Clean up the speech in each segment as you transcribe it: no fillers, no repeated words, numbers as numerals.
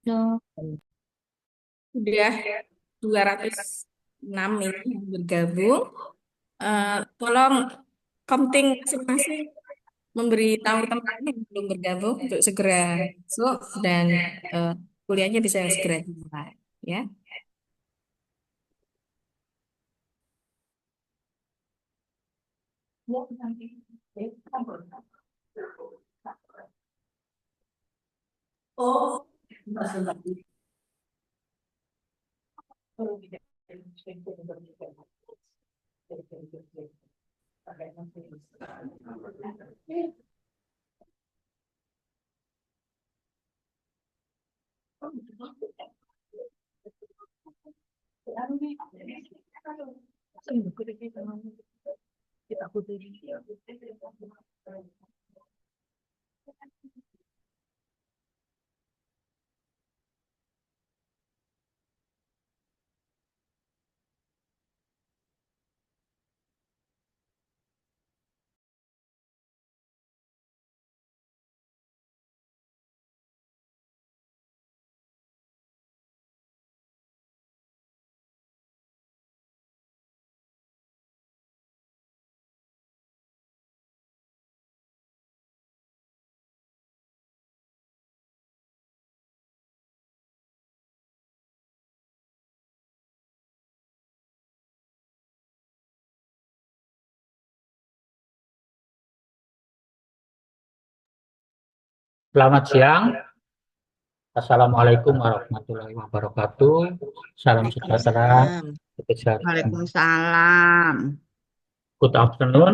No. Udah 206 ini yang bergabung. Tolong counting masing-masing memberi tahu teman yang belum bergabung untuk segera masuk dan eh, kuliahnya bisa segera dimulai. Ya. Oh, Selamat siang. Assalamualaikum warahmatullahi wabarakatuh. Salam sejahtera. Waalaikumsalam. Kita sehat semua. Waalaikumsalam. Good afternoon.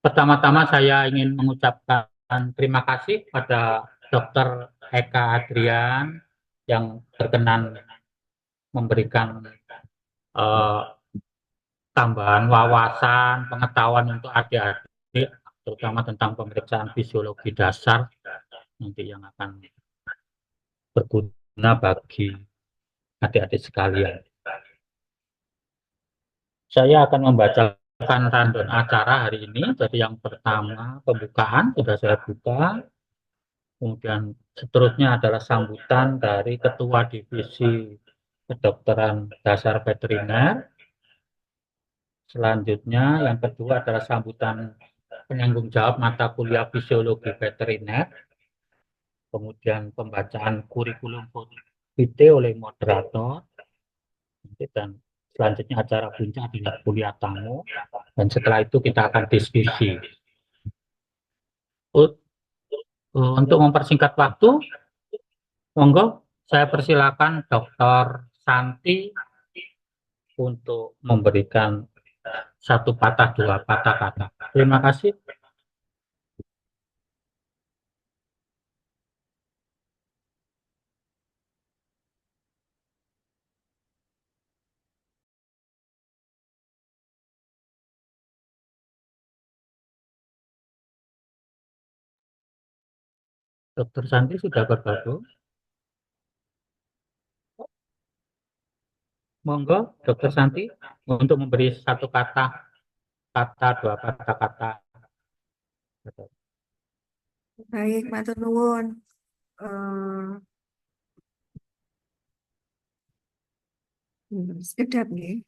Pertama-tama saya ingin mengucapkan terima kasih pada Dr. Eka Adrian yang berkenan memberikan eh, tambahan wawasan, pengetahuan untuk adik-adik, terutama tentang pemeriksaan fisiologi dasar nanti yang akan berguna bagi adik-adik sekalian. Saya akan membacakan rundown acara hari ini. Jadi yang pertama pembukaan sudah saya buka. Kemudian seterusnya adalah sambutan dari Ketua Divisi Kedokteran Dasar Veteriner. Selanjutnya yang kedua adalah sambutan penanggung jawab mata kuliah Fisiologi Veteriner. Kemudian pembacaan kurikulum vitae oleh moderator. Dan selanjutnya acara puncak adalah kuliah tamu. Dan setelah itu kita akan diskusi. Untuk mempersingkat waktu, monggo saya persilakan Dr. Santi untuk memberikan satu patah dua patah kata. Terima kasih. Dr. Santi sudah bergabung. Monggo Dr. Santi untuk memberi satu kata dua patah kata. Baik, matur nuwun. Eh, Sekedap nih.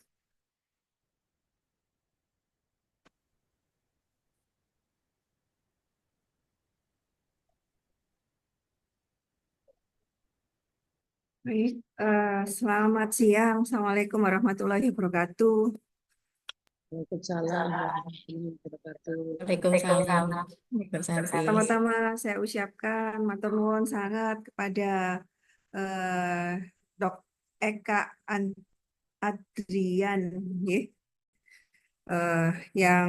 Baik, selamat siang. Assalamualaikum warahmatullahi wabarakatuh. Waalaikumsalam warahmatullahi wabarakatuh. Waalaikumsalam. Dr. Santi. Pertama-tama Pertama-tama saya ucapkan matur nuwun sangat kepada eh, Dok Eka Adrian, nggih, eh, yang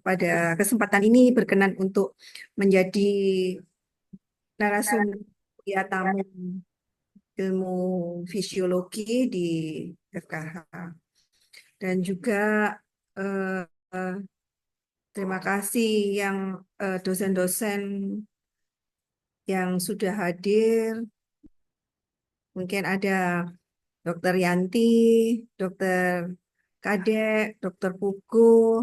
pada kesempatan ini berkenan untuk menjadi narasumber kuliah tamu ilmu fisiologi di FKH. Dan juga eh, eh, terima kasih yang dosen-dosen yang sudah hadir. Mungkin ada Dokter Yanti, Dokter Kadek, Dokter Pugu,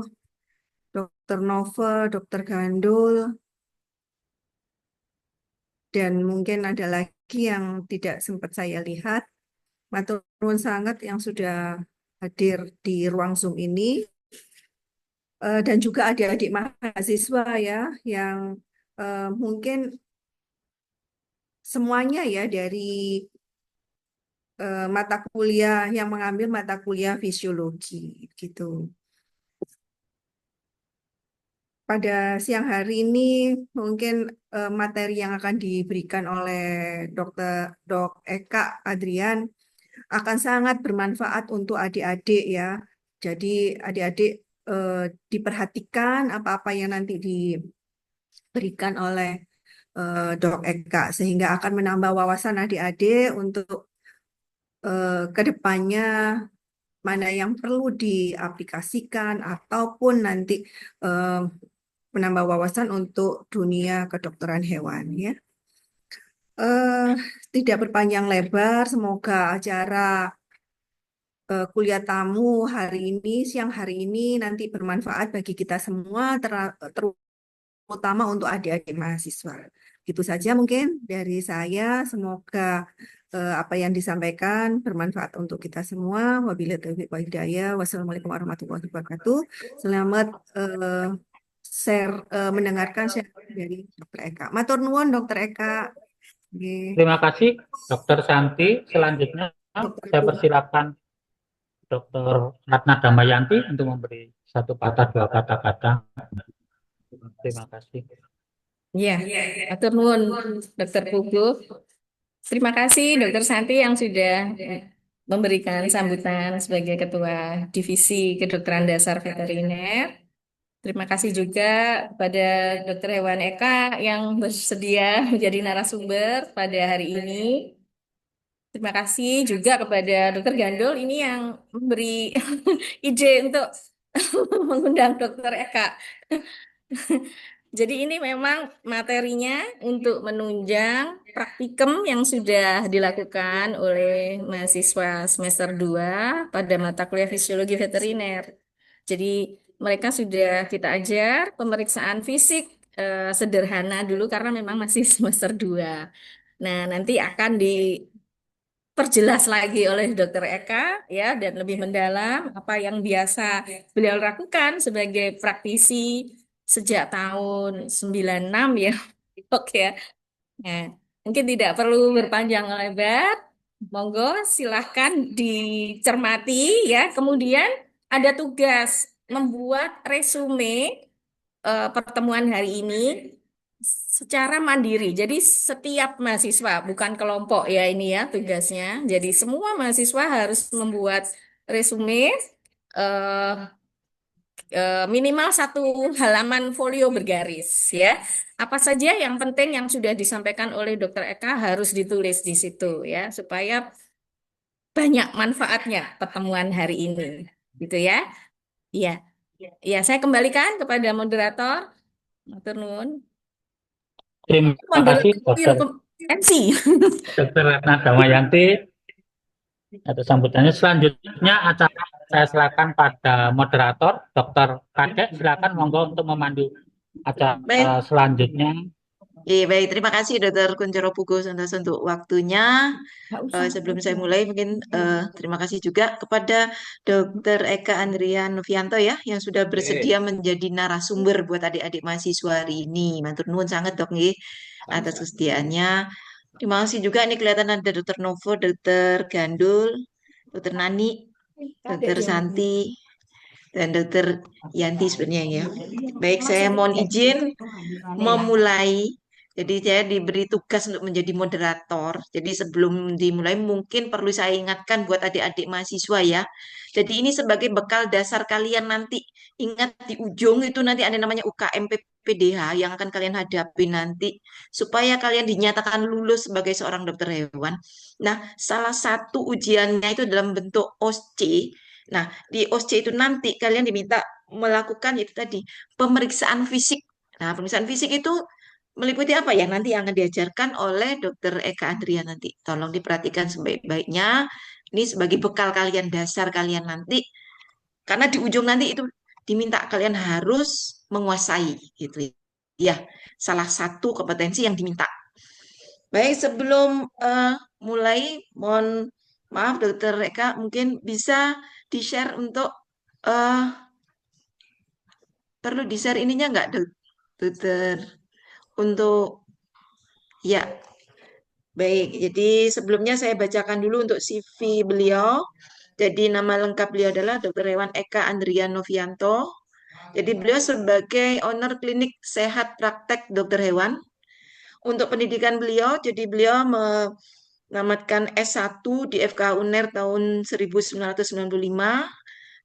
Dokter Novel, Dokter Gandul, dan mungkin ada lagi yang tidak sempat saya lihat. Matur nuwun sangat yang sudah hadir di ruang Zoom ini. Dan juga adik-adik mahasiswa ya yang mungkin semuanya ya dari mata kuliah yang mengambil mata kuliah fisiologi gitu. Pada siang hari ini mungkin materi yang akan diberikan oleh Dok Eka Adrian akan sangat bermanfaat untuk adik-adik ya. Jadi adik-adik eh, diperhatikan apa-apa yang nanti diberikan oleh Dok Eka sehingga akan menambah wawasan adik-adik untuk ke depannya mana yang perlu diaplikasikan ataupun nanti eh, menambah wawasan untuk dunia kedokteran hewan ya. Eh, Tidak berpanjang lebar, semoga acara kuliah tamu hari ini, siang hari ini nanti bermanfaat bagi kita semua, terutama untuk adik-adik mahasiswa. Gitu saja mungkin dari saya. Semoga apa yang disampaikan bermanfaat untuk kita semua. Wabillahi taufiq wal hidayah. Wassalamualaikum warahmatullahi wabarakatuh. Selamat mendengarkan share dari Dr. Eka. Matur nuwun Dr. Eka. Nggih. Terima kasih, Dr. Santi. Selanjutnya, Dr. saya persilakan Dr. Ratna Damayanti untuk memberi satu patah dua kata-kata. Terima kasih. Ya, atur nuwun Dokter Pugu. Terima kasih Dokter Santi yang sudah memberikan sambutan sebagai Ketua Divisi Kedokteran Dasar Veteriner. Terima kasih juga kepada Dokter Hewan Eka yang bersedia menjadi narasumber pada hari ini. Terima kasih juga kepada Dokter Gandul ini yang memberi ide untuk mengundang Dokter Eka. Jadi ini memang materinya untuk menunjang praktikum yang sudah dilakukan oleh mahasiswa semester 2 pada mata kuliah fisiologi veteriner. Jadi mereka sudah kita ajar pemeriksaan fisik sederhana dulu karena memang masih semester 2. Nah, nanti akan diperjelas lagi oleh Dokter Eka ya dan lebih mendalam apa yang biasa beliau lakukan sebagai praktisi sejak tahun 96 ya. Oke ya. Nah, mungkin tidak perlu berpanjang lebar. Monggo silahkan dicermati ya. Kemudian ada tugas membuat resume pertemuan hari ini secara mandiri. Jadi setiap mahasiswa, bukan kelompok ya ini ya tugasnya. Jadi semua mahasiswa harus membuat resume eh, minimal 1 halaman folio bergaris ya. Apa saja yang penting yang sudah disampaikan oleh Dokter Eka harus ditulis di situ ya supaya banyak manfaatnya pertemuan hari ini. Gitu ya. Iya. Ya, saya kembalikan kepada moderator. Matur nuwun. Terima kasih, Dr. MC. Dr. Ratna Damayanti atas sambutannya. Selanjutnya acara saya silakan pada moderator, Dr. Kadek, silakan monggo untuk memandu acara Baik, selanjutnya. baik. Terima kasih Dokter Kuncoro Pugo Santoso untuk waktunya. Nggak usah. Sebelum saya mulai, mungkin terima kasih juga kepada Dokter Eka Andrian Novianto ya, yang sudah bersedia menjadi narasumber buat adik-adik mahasiswa hari ini. Matur nuwun sangat dok nih atas kesediaannya. Terima kasih juga ini kelihatan ada Dokter Novo, Dokter Gandul, Dokter Nani, Dokter Santi, dan Dokter Yanti sebenarnya ya. Baik, saya mohon izin memulai. Jadi saya diberi tugas untuk menjadi moderator. Jadi sebelum dimulai mungkin perlu saya ingatkan buat adik-adik mahasiswa ya. Jadi ini sebagai bekal dasar kalian nanti. Ingat di ujung itu nanti ada namanya UKM PPDH yang akan kalian hadapi nanti. Supaya kalian dinyatakan lulus sebagai seorang dokter hewan. Nah, salah satu ujiannya itu dalam bentuk OSCE. Nah, di OSCE itu nanti kalian diminta melakukan itu tadi pemeriksaan fisik. Nah, pemeriksaan fisik itu meliputi apa ya nanti yang akan diajarkan oleh Dokter Eka Andrian nanti. Tolong diperhatikan sebaik-baiknya. Ini sebagai bekal kalian, dasar kalian nanti. Karena di ujung nanti itu diminta kalian harus menguasai gitu ya. Salah satu kompetensi yang diminta. Baik, sebelum mulai, mohon maaf Dokter Eka, mungkin bisa di-share untuk eh perlu di-share ininya nggak, Dokter? Untuk ya, baik. Jadi sebelumnya saya bacakan dulu untuk CV beliau. Jadi nama lengkap beliau adalah Dr. Hewan Eka Andrian Novianto. Jadi beliau sebagai owner klinik sehat praktek dokter hewan. Untuk pendidikan beliau, jadi beliau menamatkan S1 di FK UNER tahun 1995,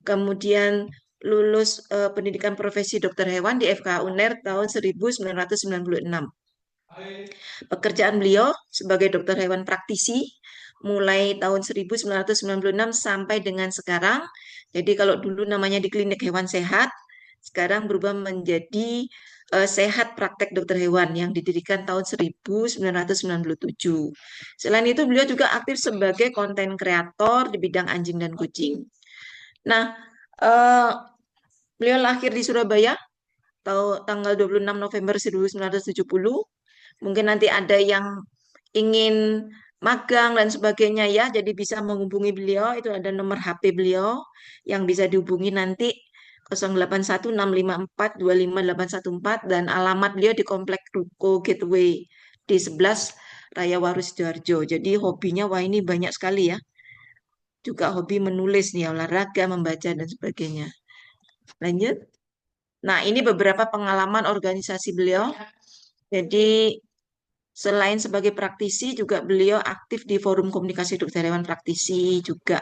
kemudian lulus pendidikan profesi dokter hewan di FK UNER tahun 1996. Pekerjaan beliau sebagai dokter hewan praktisi mulai tahun 1996 sampai dengan sekarang. Jadi kalau dulu namanya di klinik hewan sehat, sekarang berubah menjadi Sehat Praktek Dokter Hewan yang didirikan tahun 1997. Selain itu, beliau juga aktif sebagai konten kreator di bidang anjing dan kucing. Nah, eh, beliau lahir di Surabaya tanggal 26 November 1970. Mungkin nanti ada yang ingin magang dan sebagainya ya, jadi bisa menghubungi beliau, itu ada nomor HP beliau yang bisa dihubungi nanti 081654 dan alamat beliau di Komplek Ruko Gateway di 11 Raya Waru Sidoarjo. Jadi hobinya wah ini banyak sekali ya. Juga hobi menulis nih, olahraga, membaca dan sebagainya. Lanjut. Nah, ini beberapa pengalaman organisasi beliau. Jadi selain sebagai praktisi, juga beliau aktif di Forum Komunikasi Dokter Hewan Praktisi, juga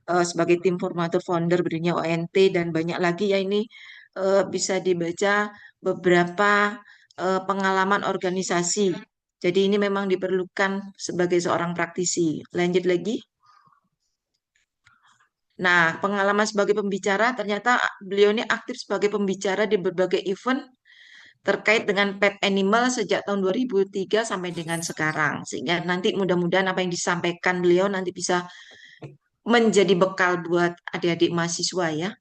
sebagai tim formatur founder berdirinya ONT, dan banyak lagi ya ini bisa dibaca beberapa pengalaman organisasi. Jadi ini memang diperlukan sebagai seorang praktisi. Lanjut lagi. Nah, pengalaman sebagai pembicara, ternyata beliau ini aktif sebagai pembicara di berbagai event terkait dengan pet animal sejak tahun 2003 sampai dengan sekarang. Sehingga nanti mudah-mudahan apa yang disampaikan beliau nanti bisa menjadi bekal buat adik-adik mahasiswa ya.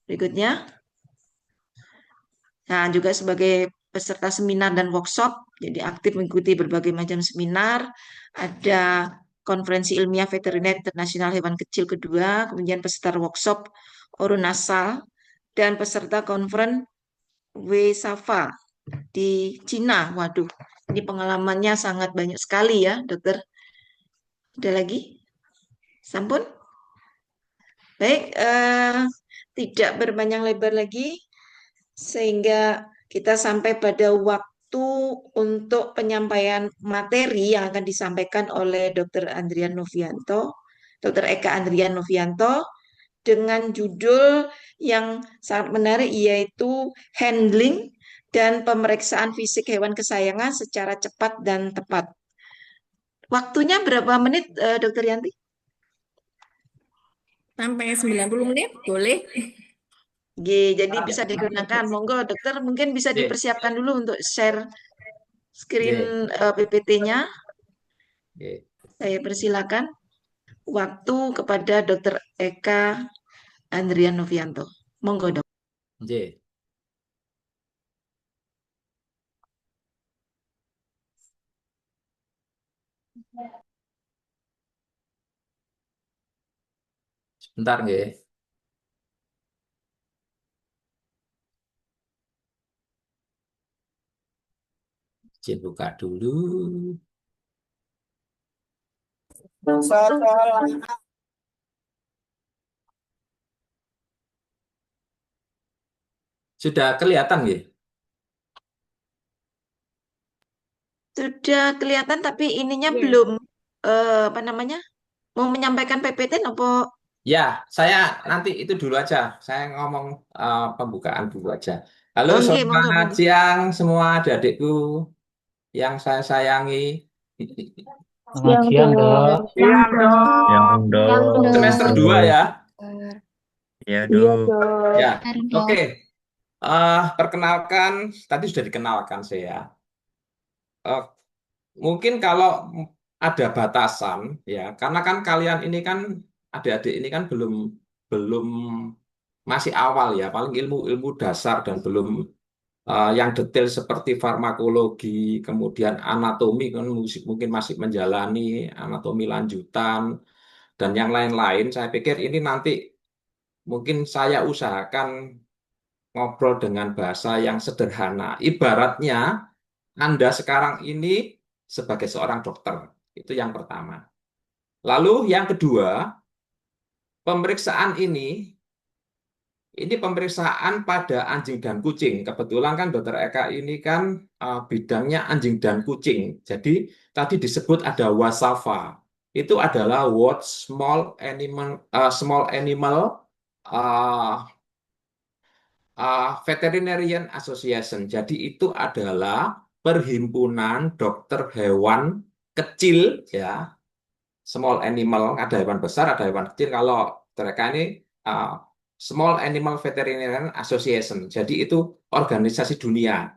Berikutnya, nah juga sebagai peserta seminar dan workshop, jadi aktif mengikuti berbagai macam seminar, ada konferensi ilmiah veteriner internasional hewan kecil kedua, kemudian peserta workshop Orunasal, dan peserta konferen WSAFA di Cina. Waduh, ini pengalamannya sangat banyak sekali ya, dokter. Ada lagi? Sampun? Baik, tidak berpanjang lebar lagi, sehingga kita sampai pada waktu untuk penyampaian materi yang akan disampaikan oleh Dr. Andrian Novianto, Dr. Eka Andrian Novianto, dengan judul yang sangat menarik yaitu handling dan pemeriksaan fisik hewan kesayangan secara cepat dan tepat. Waktunya berapa menit, Dokter Yanti? Sampai 90 menit, boleh. Jadi bisa digunakan. Monggo, dokter mungkin bisa Ye, dipersiapkan dulu untuk share screen ye, PPT-nya. ye. Saya persilakan waktu kepada Dokter Eka Andrian Novianto. Monggo, dok. Ye. Sebentar nggih. Izin buka dulu. Sudah kelihatan nggih? Sudah kelihatan tapi ininya Iya. belum apa namanya? Mau menyampaikan PPT apa? Ya, saya nanti itu dulu aja. Saya ngomong pembukaan dulu aja. Halo, Oh, nggih, monggo, selamat monggo. siang semua adik-adikku yang saya sayangi. Selamat siang, Dok. Siang, Dok. Yang Semester dong. 2 ya. Ya, Iya, dong. Dok. Ya, oke. Perkenalkan, tadi sudah dikenalkan saya. Eh, Mungkin kalau ada batasan, ya, karena kan kalian ini kan adik-adik ini kan belum belum masih awal ya, paling ilmu-ilmu dasar dan belum yang detail seperti farmakologi, kemudian anatomi kan mungkin masih menjalani anatomi lanjutan dan yang lain-lain. Saya pikir ini nanti mungkin saya usahakan ngobrol dengan bahasa yang sederhana. Ibaratnya Anda sekarang ini sebagai seorang dokter. Itu yang pertama. Lalu yang kedua, pemeriksaan ini pemeriksaan pada anjing dan kucing. Kebetulan kan Dokter Eka ini kan bidangnya anjing dan kucing. Jadi tadi disebut ada WASAFA. Itu adalah World Small Animal uh, Veterinarian Association. Jadi itu adalah perhimpunan dokter hewan kecil, ya, small animal. Ada hewan besar, ada hewan kecil. Kalau mereka ini uh, Small Animal Veterinarian Association. Jadi itu organisasi dunia.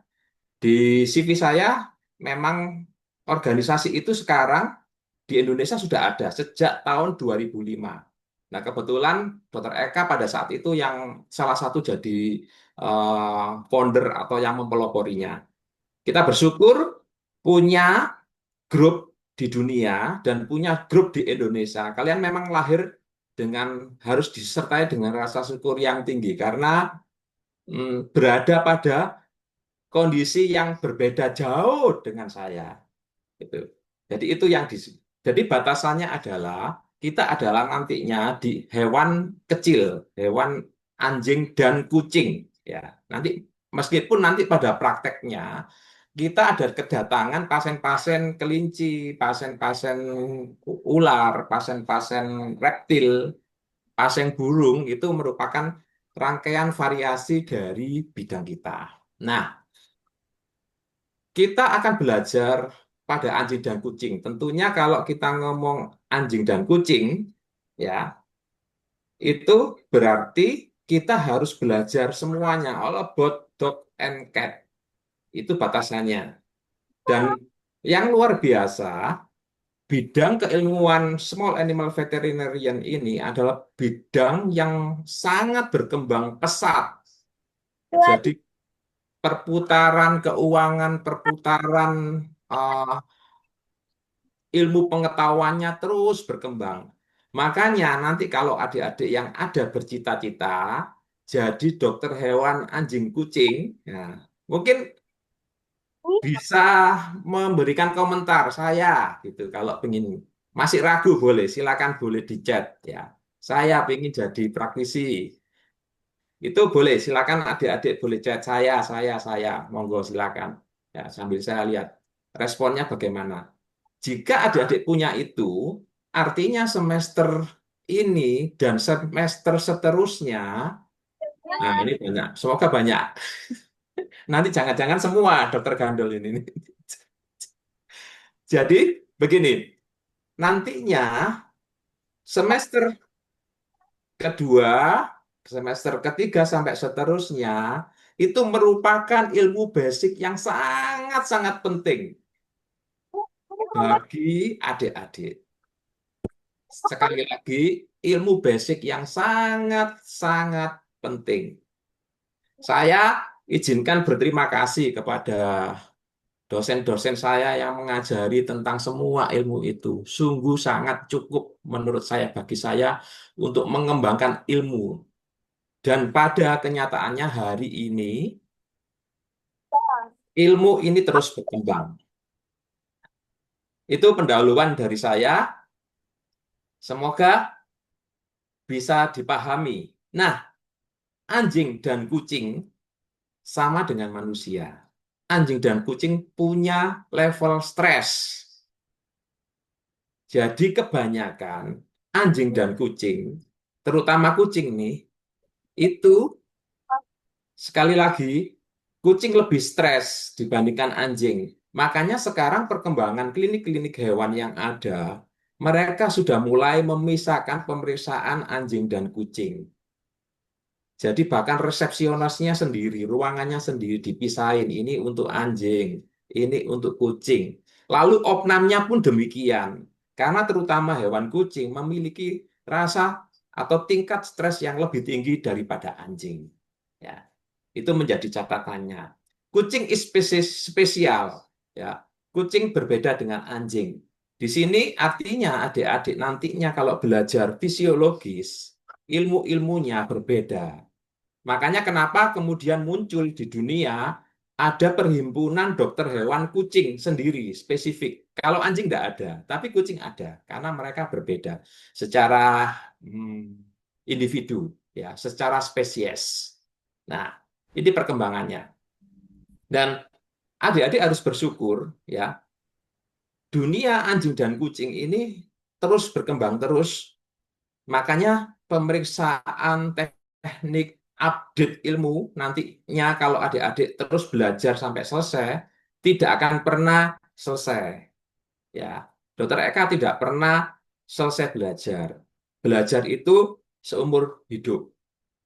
Di CV saya memang organisasi itu sekarang di Indonesia sudah ada sejak tahun 2005. Nah, kebetulan Dr. Eka pada saat itu yang salah satu jadi founder atau yang mempeloporinya. Kita bersyukur punya grup di dunia dan punya grup di Indonesia. Kalian memang lahir dengan harus disertai dengan rasa syukur yang tinggi karena berada pada kondisi yang berbeda jauh dengan saya. Gitu. Jadi itu yang jadi batasannya adalah kita adalah nantinya di hewan kecil, hewan anjing dan kucing. Ya, nanti meskipun nanti pada prakteknya kita ada kedatangan pasien-pasien kelinci, pasien-pasien ular, pasien-pasien reptil, pasien burung itu merupakan rangkaian variasi dari bidang kita. Nah, kita akan belajar pada anjing dan kucing. Tentunya kalau kita ngomong anjing dan kucing, ya, itu berarti kita harus belajar semuanya, all about dog and cat. Itu batasannya. Dan yang luar biasa, bidang keilmuan small animal veterinarian ini adalah bidang yang sangat berkembang pesat. Jadi perputaran keuangan, perputaran ilmu pengetahuannya terus berkembang. Makanya nanti kalau adik-adik yang ada bercita-cita jadi dokter hewan anjing kucing, ya, mungkin bisa memberikan komentar saya gitu. Kalau ingin masih ragu boleh, silakan boleh di chat ya. Saya ingin jadi praktisi. Itu boleh, silakan adik-adik boleh chat saya, monggo silakan. Ya, sambil saya lihat responnya bagaimana. Jika adik-adik punya itu, artinya semester ini dan semester seterusnya, nah ini banyak, semoga banyak. Nanti jangan-jangan semua dokter gandol ini. Jadi begini, nantinya semester kedua, semester ketiga sampai seterusnya, itu merupakan ilmu basic yang sangat-sangat penting bagi adik-adik. Sekali lagi, ilmu basic yang sangat-sangat penting. Saya izinkan berterima kasih kepada dosen-dosen saya yang mengajari tentang semua ilmu itu. Sungguh sangat cukup menurut saya, bagi saya, untuk mengembangkan ilmu. Dan pada kenyataannya hari ini, ilmu ini terus berkembang. Itu pendahuluan dari saya. Semoga bisa dipahami. Nah, anjing dan kucing sama dengan manusia. Anjing dan kucing punya level stres. Jadi kebanyakan anjing dan kucing, terutama kucing nih, itu sekali lagi kucing lebih stres dibandingkan anjing. Makanya sekarang perkembangan klinik-klinik hewan yang ada, mereka sudah mulai memisahkan pemeriksaan anjing dan kucing. Jadi bahkan resepsionisnya sendiri, ruangannya sendiri dipisahin. Ini untuk anjing, ini untuk kucing. Lalu opnamnya pun demikian. Karena terutama hewan kucing memiliki rasa atau tingkat stres yang lebih tinggi daripada anjing. Ya, itu menjadi catatannya. kucing is spesial, ya. Kucing berbeda dengan anjing. Di sini artinya adik-adik nantinya kalau belajar fisiologis, ilmu-ilmunya berbeda. Makanya kenapa kemudian muncul di dunia ada perhimpunan dokter hewan kucing sendiri, spesifik. Kalau anjing tidak ada, tapi kucing ada. Karena mereka berbeda secara individu, ya, secara spesies. Nah, ini perkembangannya. Dan adik-adik harus bersyukur, ya, dunia anjing dan kucing ini terus berkembang terus. Makanya pemeriksaan teknik update ilmu nantinya kalau adik-adik terus belajar sampai selesai tidak akan pernah selesai. Ya, Dokter Eka tidak pernah selesai belajar. Belajar itu seumur hidup.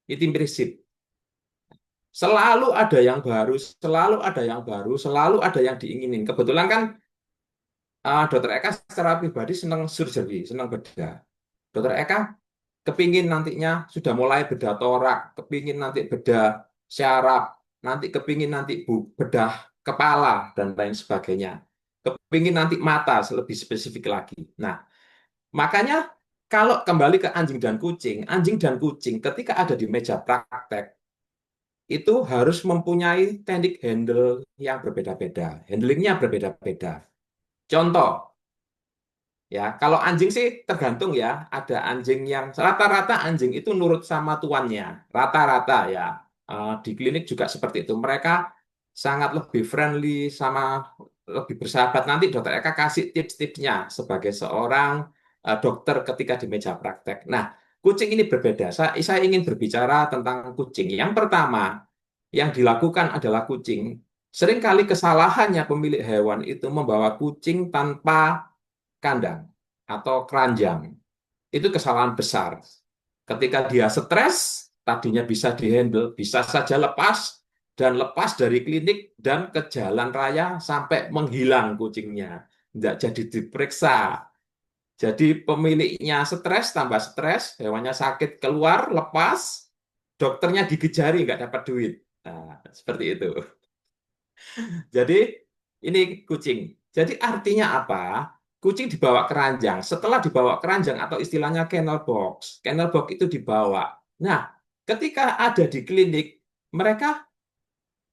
Itu prinsip. Selalu ada yang baru, selalu ada yang baru, selalu ada yang diinginin. Kebetulan kan Dokter Eka secara pribadi senang surgery, senang bedah. Dokter Eka kepingin nantinya sudah mulai bedah torak, kepingin nanti bedah syaraf, nanti kepingin nanti bedah kepala, dan lain sebagainya. Kepingin nanti mata, lebih spesifik lagi. Nah, makanya kalau kembali ke anjing dan kucing ketika ada di meja praktek, itu harus mempunyai teknik handle yang berbeda-beda. Handlingnya berbeda-beda. Contoh, ya, kalau anjing sih tergantung ya. Ada anjing yang rata-rata anjing itu nurut sama tuannya. Rata-rata ya. Di klinik juga seperti itu. Mereka sangat lebih friendly sama lebih bersahabat. Nanti dokter Eka kasih tips-tipsnya sebagai seorang dokter ketika di meja praktek. Nah, kucing ini berbeda. Saya ingin berbicara tentang kucing. Yang pertama, yang dilakukan adalah kucing. Seringkali kesalahannya pemilik hewan itu membawa kucing tanpa kandang atau keranjang. Itu kesalahan besar. Ketika dia stres, tadinya bisa dihandle, bisa saja lepas, dan lepas dari klinik dan ke jalan raya sampai menghilang kucingnya. Tidak jadi diperiksa. Jadi pemiliknya stres, tambah stres, hewannya sakit, keluar, lepas, dokternya digejari, nggak dapat duit. Nah, seperti itu. Jadi ini kucing. Jadi artinya apa? Kucing dibawa keranjang. Setelah dibawa keranjang atau istilahnya kennel box itu dibawa. Nah, ketika ada di klinik, mereka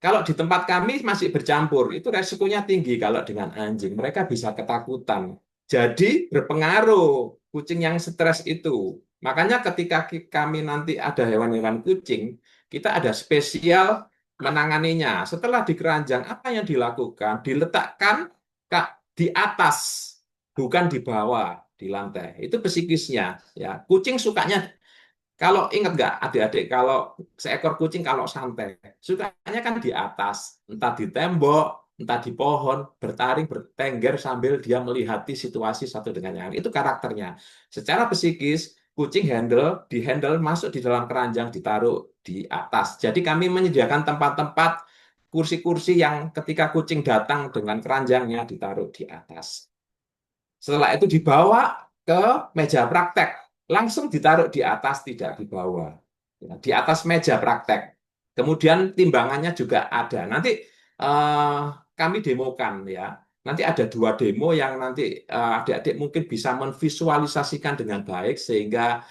kalau di tempat kami masih bercampur, itu resikonya tinggi kalau dengan anjing. Mereka bisa ketakutan. Jadi berpengaruh kucing yang stres itu. Makanya ketika kami nanti ada hewan-hewan kucing, kita ada spesial menanganinya. Setelah dikeranjang, apa yang dilakukan? Diletakkan di atas, bukan di bawah, di lantai. Itu psikisnya. Ya, kucing sukanya, kalau ingat nggak adik-adik, kalau seekor kucing kalau santai, sukanya kan di atas, entah di tembok, entah di pohon, bertaring, bertengger sambil dia melihati situasi satu dengan yang lain. Itu karakternya. Secara psikis, kucing di-handle masuk di dalam keranjang, ditaruh di atas. Jadi kami menyediakan tempat-tempat kursi-kursi yang ketika kucing datang dengan keranjangnya ditaruh di atas. Setelah itu dibawa ke meja praktek. Langsung ditaruh di atas, tidak di bawah. Di atas meja praktek. Kemudian timbangannya juga ada. Nanti kami demokan ya. Nanti ada 2 demo yang nanti adik-adik mungkin bisa menvisualisasikan dengan baik sehingga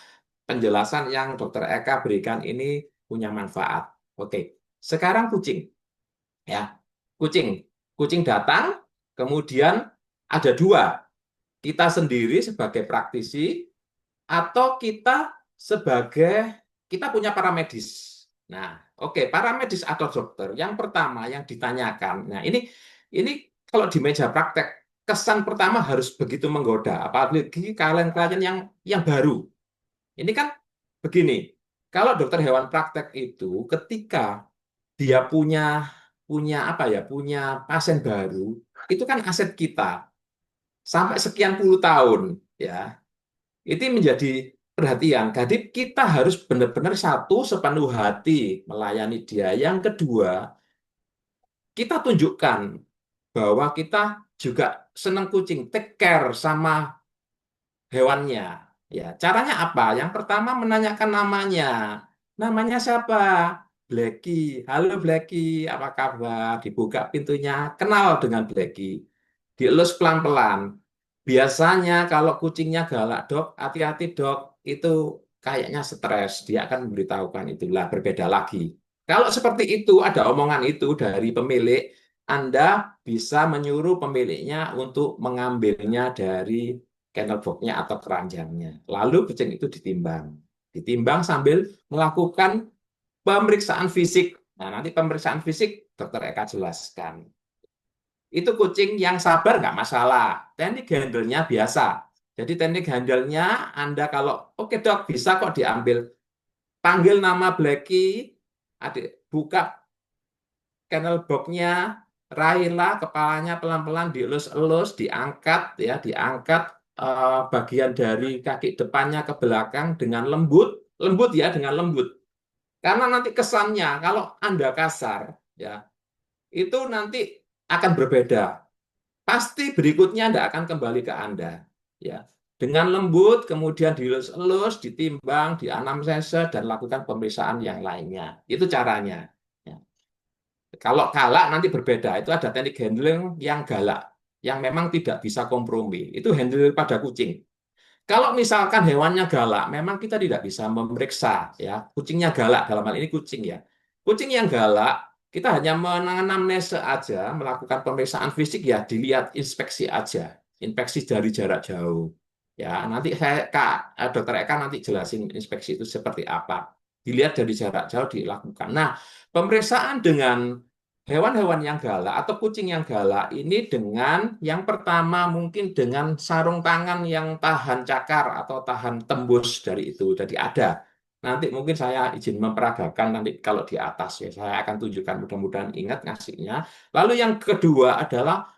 penjelasan yang Dokter Eka berikan ini punya manfaat. Oke, sekarang kucing. Ya, kucing datang, kemudian ada 2. Kita sendiri sebagai praktisi atau kita punya paramedis. Nah, oke, paramedis atau dokter. Yang pertama yang ditanyakan. Nah, ini kalau di meja praktek kesan pertama harus begitu menggoda, apalagi klien-klien yang baru. Ini kan begini. Kalau dokter hewan praktek itu ketika dia punya apa ya, punya pasien baru, itu kan aset kita sampai sekian puluh tahun ya. Itu menjadi perhatian. Jadi kita harus benar-benar satu sepenuh hati melayani dia. Yang kedua, kita tunjukkan bahwa kita juga senang kucing, take care sama hewannya. Ya, caranya apa? Yang pertama menanyakan namanya. Namanya siapa? Blacky. Halo Blacky, apa kabar? Dibuka pintunya, kenal dengan Blacky. Dielus pelan-pelan. Biasanya kalau kucingnya galak, Dok, hati-hati, Dok. Itu kayaknya stres. Dia akan memberitahukan itulah, berbeda lagi. Kalau seperti itu, ada omongan itu dari pemilik, Anda bisa menyuruh pemiliknya untuk mengambilnya dari kennel box-nya atau keranjangnya. Lalu kucing itu ditimbang. Ditimbang sambil melakukan pemeriksaan fisik. Nah, nanti pemeriksaan fisik dokter Eka jelaskan. Itu kucing yang sabar nggak masalah. Teknik handle-nya biasa. Jadi teknik handle-nya Anda kalau, oke dok, bisa kok diambil. Panggil nama Blacky, adik, buka kennel box-nya, raihlah kepalanya pelan-pelan dielus-elus, diangkat ya, diangkat bagian dari kaki depannya ke belakang dengan lembut, lembut ya, dengan lembut. Karena nanti kesannya kalau Anda kasar ya, itu nanti akan berbeda. Pasti berikutnya tidak akan kembali ke Anda ya. Dengan lembut kemudian dielus-elus, ditimbang, dianamnesa dan lakukan pemeriksaan yang lainnya. Itu caranya. Ya. Kalau galak nanti berbeda. Itu ada teknik handling yang galak, yang memang tidak bisa kompromi. Itu handling pada kucing. Kalau misalkan hewannya galak, memang kita tidak bisa memeriksa ya. Kucingnya galak dalam hal ini kucing ya. Kucing yang galak, kita hanya menanamnesa aja, melakukan pemeriksaan fisik ya, dilihat inspeksi aja, inspeksi dari jarak jauh. Ya, nanti Dokter Eka nanti jelasin inspeksi itu seperti apa. Dilihat dari jarak jauh dilakukan. Nah, pemeriksaan dengan hewan-hewan yang galak atau kucing yang galak ini dengan yang pertama mungkin dengan sarung tangan yang tahan cakar atau tahan tembus dari itu. Jadi ada. Nanti mungkin saya izin memperagakan nanti kalau di atas ya. Saya akan tunjukkan mudah-mudahan ingat ngasihnya. Lalu yang kedua adalah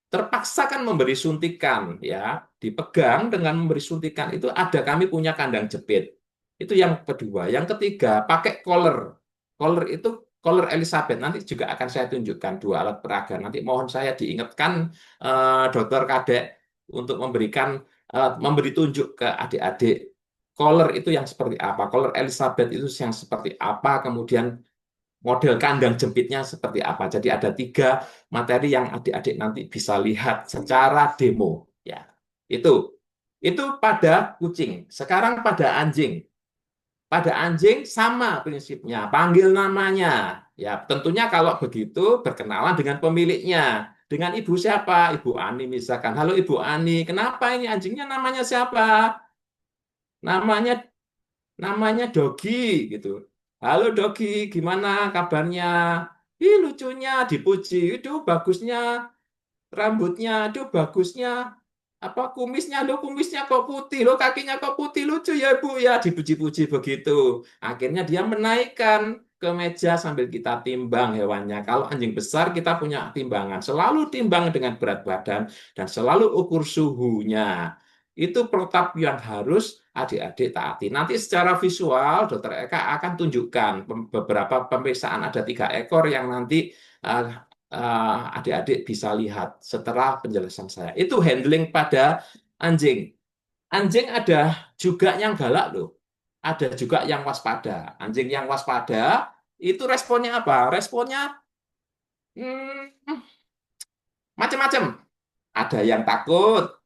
terpaksa kan memberi suntikan ya. Dipegang dengan memberi suntikan itu ada kami punya kandang jepit. Itu yang kedua. Yang ketiga pakai collar. Collar itu Collar Elizabeth nanti juga akan saya tunjukkan dua alat peraga. Nanti mohon saya diingatkan Dokter Kadek untuk memberi tunjuk ke adik-adik. Collar itu yang seperti apa? Collar Elizabeth itu yang seperti apa? Kemudian model kandang jepitnya seperti apa? Jadi ada tiga materi yang adik-adik nanti bisa lihat secara demo. Ya, itu pada kucing. Sekarang pada anjing. Pada anjing sama prinsipnya, panggil namanya. Ya, tentunya kalau begitu berkenalan dengan pemiliknya. Dengan ibu siapa? Ibu Ani misalkan. Halo Ibu Ani, kenapa ini anjingnya namanya siapa? Namanya namanya Dogi gitu. Halo Dogi, gimana kabarnya? Ih, lucunya, dipuji. Itu bagusnya rambutnya, aduh bagusnya apa kumisnya, lo kumisnya kok putih, lo kakinya kok putih, lucu ya Bu ya, dipuji-puji begitu. Akhirnya dia menaikkan ke meja sambil kita timbang hewannya. Kalau anjing besar kita punya timbangan, selalu timbang dengan berat badan dan selalu ukur suhunya. Itu protap yang harus adik-adik taati. Nanti secara visual Dokter Eka akan tunjukkan beberapa pemeriksaan, ada 3 ekor yang nanti uh, adik-adik bisa lihat setelah penjelasan saya. Itu handling pada anjing. Anjing ada juga yang galak loh. Ada juga yang waspada. Anjing yang waspada itu responnya apa? Responnya macam-macam. Ada yang takut.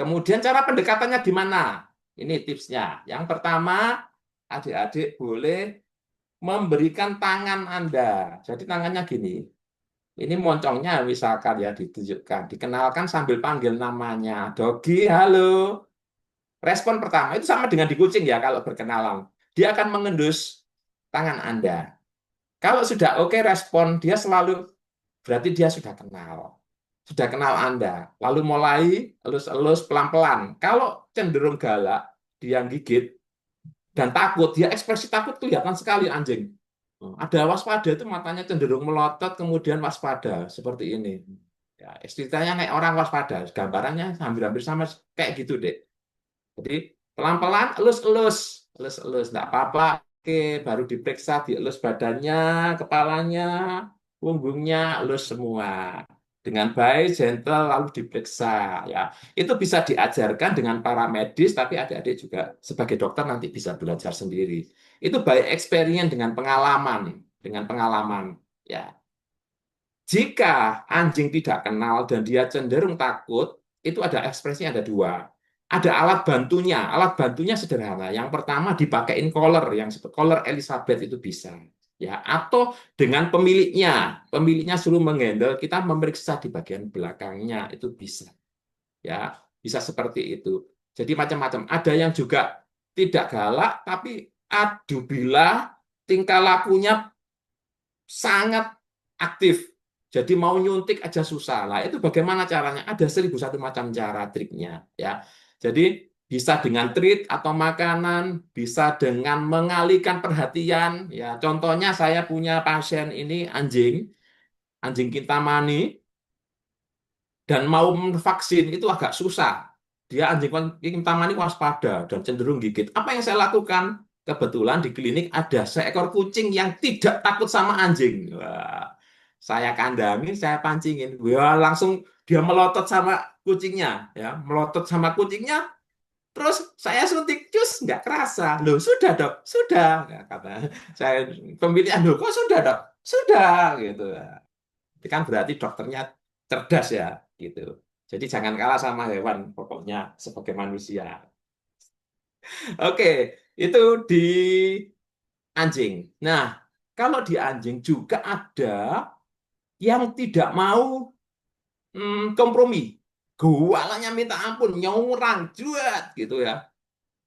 Kemudian cara pendekatannya gimana? Ini tipsnya. Yang pertama, adik-adik boleh memberikan tangan Anda. Jadi tangannya gini. Ini moncongnya misalkan ya ditunjukkan, dikenalkan sambil panggil namanya. Dogi, halo. Respon pertama itu sama dengan di kucing ya kalau berkenalan. Dia akan mengendus tangan Anda. Kalau sudah oke respon, dia selalu berarti dia sudah kenal. Sudah kenal Anda. Lalu mulai elus-elus pelan-pelan. Kalau cenderung galak, dia gigit dan takut, dia ekspresi takut kelihatan sekali anjing. Ada waspada itu matanya cenderung melotot, kemudian waspada seperti ini. Ya, istilahnya kayak orang waspada. Gambarannya hampir-hampir sama kayak gitu deh. Jadi pelan-pelan, elus-elus, elus-elus, nggak apa-apa. Oke, baru diperiksa, dielus badannya, kepalanya, punggungnya, elus semua. dengan baik, gentle, lalu diperiksa ya. Itu bisa diajarkan dengan para medis, tapi adik-adik juga sebagai dokter nanti bisa belajar sendiri. Itu by experience dengan pengalaman ya. Jika anjing tidak kenal dan dia cenderung takut, itu ada ekspresinya ada dua. Ada alat bantunya. Alat bantunya sederhana. Yang pertama dipakein collar, yang collar Elizabeth itu bisa. Ya, atau dengan pemiliknya. Pemiliknya suruh menghandle, kita memeriksa di bagian belakangnya, itu bisa. Ya, bisa seperti itu. Jadi macam-macam. Ada yang juga tidak galak, tapi adu bilah, tingkah lakunya sangat aktif. Jadi mau nyuntik aja susah. Lah itu bagaimana caranya? Ada 1001 macam cara triknya ya. Jadi bisa dengan treat atau makanan, bisa dengan mengalihkan perhatian ya. Contohnya saya punya pasien ini anjing Kintamani dan mau vaksin itu agak susah. Dia anjing Kintamani waspada dan cenderung gigit. Apa yang saya lakukan? Kebetulan di klinik ada seekor kucing yang tidak takut sama anjing. Wah, saya kandangin, saya pancingin. Wah, langsung dia melotot sama kucingnya, ya, melotot sama kucingnya. Terus saya suntik, cus, nggak kerasa. Loh, sudah dok, sudah. Ya, kata saya pemilihan, loh, kok sudah dok? Sudah, gitu. Itu kan berarti dokternya cerdas ya, gitu. Jadi jangan kalah sama hewan, pokoknya sebagai manusia. Oke, itu di anjing. Nah, kalau di anjing juga ada yang tidak mau kompromi. Gualanya minta ampun, nyurang, juat gitu ya.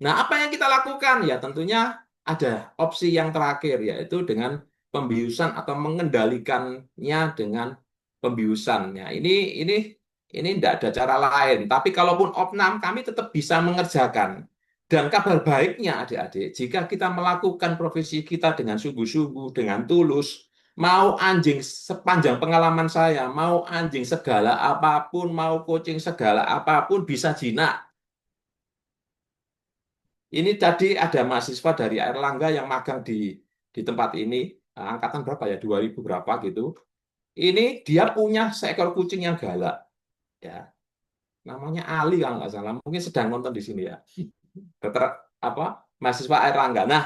Nah, apa yang kita lakukan? Ya tentunya ada opsi yang terakhir, yaitu dengan pembiusan atau mengendalikannya dengan pembiusan. Ya, ini tidak ada cara lain. Tapi kalaupun opnam, kami tetap bisa mengerjakan. Dan kabar baiknya adik-adik, jika kita melakukan profesi kita dengan sungguh-sungguh, dengan tulus, mau anjing sepanjang pengalaman saya, mau anjing segala apapun, mau kucing segala apapun bisa jinak. Ini tadi ada mahasiswa dari Airlangga yang magang di tempat ini, angkatan berapa ya, 2000 berapa gitu. Ini dia punya seekor kucing yang galak, ya. Namanya Ali kalau nggak salah, mungkin sedang nonton di sini ya. Dokter apa mahasiswa Airlangga. Nah,